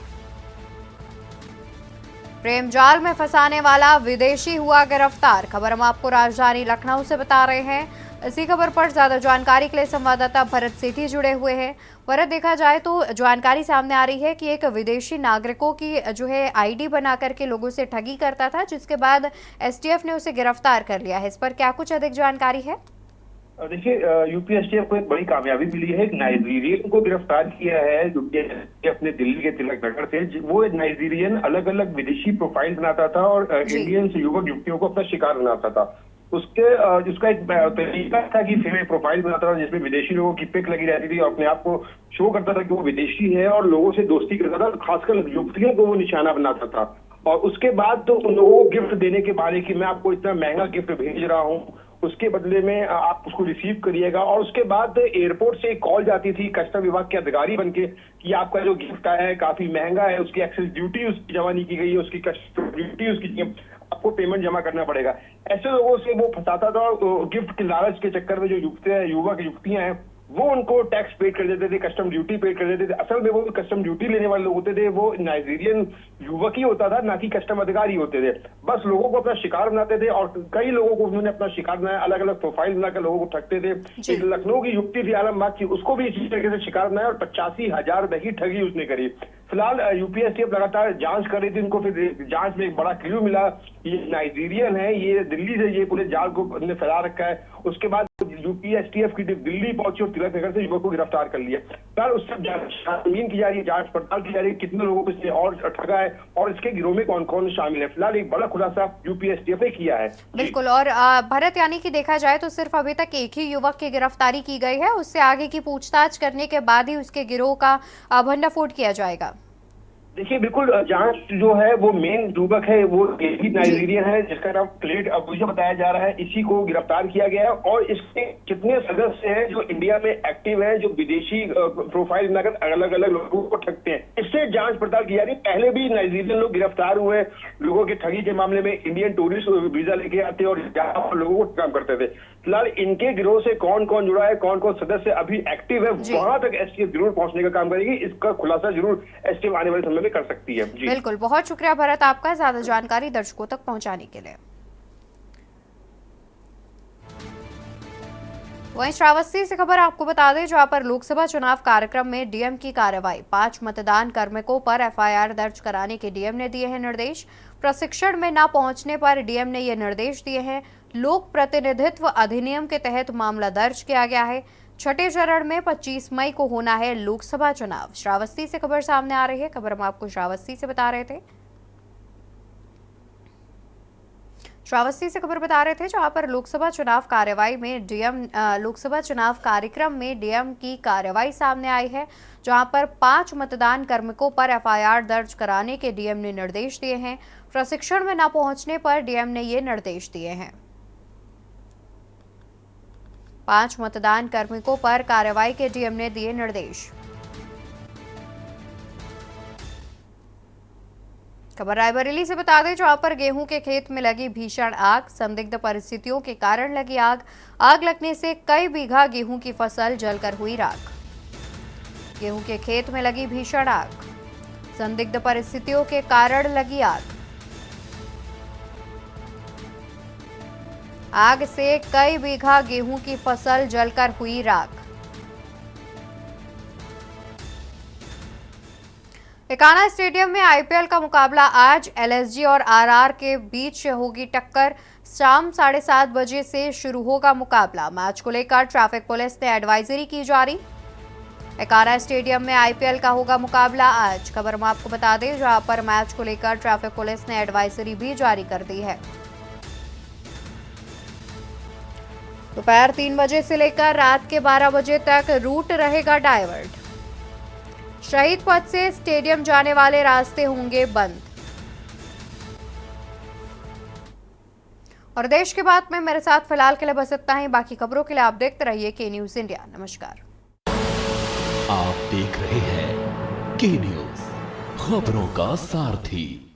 प्रेम जाल में फंसाने वाला विदेशी हुआ गिरफ्तार। खबर हम आपको राजधानी लखनऊ से बता रहे हैं। इसी खबर पर ज्यादा जानकारी के लिए संवाददाता भरत सेठी जुड़े हुए हैं। भरत, देखा जाए तो जानकारी सामने आ रही है कि एक विदेशी नागरिकों की जो है आईडी बना करके लोगों से ठगी करता था, जिसके बाद एसटीएफ ने उसे गिरफ्तार कर लिया है। इस पर क्या कुछ अधिक जानकारी है? देखिए, यूपी एसटीएफ को एक बड़ी कामयाबी मिली है। एक नाइजीरियन को गिरफ्तार किया है यूपी एसटीएफ ने दिल्ली के तिलक नगर से। वो एक नाइजीरियन अलग अलग विदेशी प्रोफाइल बनाता था और इंडियन युवक युवतियों को अपना शिकार बनाता था। उसका एक तरीका था कि फेक प्रोफाइल बनाता था जिसमें विदेशी लोगों की पिक लगी रहती थी और अपने आप को शो करता था कि वो विदेशी है और लोगों से दोस्ती करता था, खासकर युवतियों को वो निशाना बनाता था। और उसके बाद तो उन लोगों को गिफ्ट देने के बारे कि मैं आपको इतना महंगा गिफ्ट भेज रहा हूँ, उसके बदले में आप उसको रिसीव करिएगा। और उसके बाद एयरपोर्ट से एक कॉल जाती थी कस्टम विभाग के अधिकारी बनके कि आपका जो गिफ्ट आया है काफी महंगा है, उसकी एक्सेस ड्यूटी उसकी जमा नहीं की गई है, उसकी कस्टम ड्यूटी उसकी आपको पेमेंट जमा करना पड़ेगा। ऐसे लोगों से वो फंसाता था और गिफ्ट के लालच के चक्कर में जो युवक युवतियां हैं वो उनको टैक्स पे कर देते थे, कस्टम ड्यूटी पे कर देते थे। असल में वो कस्टम ड्यूटी लेने वाले लोग होते थे वो नाइजीरियन युवक ही होता था, ना कि कस्टम अधिकारी होते थे। बस लोगों को अपना शिकार बनाते थे और कई लोगों को उन्होंने अपना शिकार बनाया, अलग अलग प्रोफाइल बनाकर लोगों को ठगते थे। एक लखनऊ की युवती थी आलमबाग की, उसको भी इसी तरीके से शिकार बनाया और 85,000 रुपए की ठगी उसने करी। फिलहाल यूपीएसटीएफ लगातार जांच कर रही थी। उनको फिर जांच में एक बड़ा क्लू मिला, ये नाइजीरियन है, ये दिल्ली से ये पूरे जाल को फैला रखा है। उसके बाद यूपीएसटीएफ की टीम दिल्ली पहुंची और तिलक नगर से युवक को गिरफ्तार कर लिया। फिलहाल उससे छानबीन की जा रही है, जांच पड़ताल की जा रही है, कितने लोगों को इसने और ठगा है और इसके गिरोह में कौन कौन शामिल है। फिलहाल एक बड़ा खुलासा यूपीएसटीएफ ने किया है। बिल्कुल। और भरत, यानी कि देखा जाए तो सिर्फ अभी तक एक ही युवक की गिरफ्तारी की गई है, उससे आगे की पूछताछ करने के बाद ही उसके गिरोह का भंडाफोड़ किया जाएगा। देखिए, बिल्कुल जांच जो है वो मेन युवक है, वो भी नाइजीरियन है जिसका नाम प्लेट अबूजा बताया जा रहा है। इसी को गिरफ्तार किया गया है और इसके कितने सदस्य हैं जो इंडिया में एक्टिव हैं, जो विदेशी प्रोफाइल बनाकर अलग अलग लोगों को ठगते हैं, इससे जांच पड़ताल की जा रही है। पहले भी नाइजीरियन लोग गिरफ्तार हुए लोगों के ठगी के मामले में, इंडियन टूरिस्ट वीजा लेके आते और यहाँ पर लोगों को काम करते थे। फिलहाल इनके गिरोह से कौन कौन जुड़ा है, कौन कौन सदस्य अभी एक्टिव है, वहां तक एसटीएफ जरूर पहुंचने का काम करेगी। इसका खुलासा जरूर एसटीएफ आने वाले समय में कर सकती है। जी बिल्कुल, बहुत शुक्रिया भरत आपका ज्यादा जानकारी दर्शकों तक पहुंचाने के लिए। वहीं श्रावस्ती से खबर आपको बता दें, जहां पर लोकसभा चुनाव कार्यक्रम में डीएम की कार्रवाई। 5 मतदान कार्मिकों पर एफआईआर दर्ज कराने के डीएम ने दिए हैं निर्देश। प्रशिक्षण में न पहुंचने पर डीएम ने ये निर्देश दिए हैं। लोक प्रतिनिधित्व अधिनियम के तहत मामला दर्ज किया गया है। छठे चरण में 25 मई को होना है लोकसभा चुनाव। श्रावस्ती से खबर सामने आ रही है। खबर हम आपको श्रावस्ती से बता रहे थे। श्रावस्ती से खबर बता रहे थे, जहां पर लोकसभा चुनाव कार्यवाही में लोकसभा चुनाव कार्यक्रम में डीएम की कार्रवाई सामने आई है, जहां पर 5 मतदान कार्मिकों पर एफआईआर दर्ज कराने के डीएम ने निर्देश दिए हैं। प्रशिक्षण में न पहुंचने पर डीएम ने ये निर्देश दिए हैं। 5 मतदान कार्मिकों पर कार्रवाई के डीएम ने दिए निर्देश। खबर रायबरेली से बता दें, जहां पर गेहूं के खेत में लगी भीषण आग। संदिग्ध परिस्थितियों के कारण लगी आग। आग लगने से कई बीघा गेहूं की फसल जलकर हुई राख। गेहूं के खेत में लगी भीषण आग। संदिग्ध परिस्थितियों के कारण लगी आग। आग से कई बीघा गेहूं की फसल जलकर हुई राख। एकाना स्टेडियम में आईपीएल का मुकाबला आज। एलएसजी और आरआर के बीच होगी टक्कर। शाम 7:30 बजे से शुरू होगा मुकाबला। मैच को लेकर ट्रैफिक पुलिस ने एडवाइजरी की जारी। एकाना स्टेडियम में आईपीएल का होगा मुकाबला आज। खबर हम आपको बता दें, जहां पर मैच को लेकर ट्रैफिक पुलिस ने एडवाइजरी भी जारी कर दी है। दोपहर 3 बजे से लेकर रात के 12 बजे तक रूट रहेगा डाइवर्ट। शहीद पथ से स्टेडियम जाने वाले रास्ते होंगे बंद। और देश के बाद में मेरे साथ फिलहाल के लिए बस इतना ही। बाकी खबरों के लिए आप देखते रहिए के न्यूज इंडिया। नमस्कार। आप देख रहे हैं के न्यूज। खबरों का सारथी।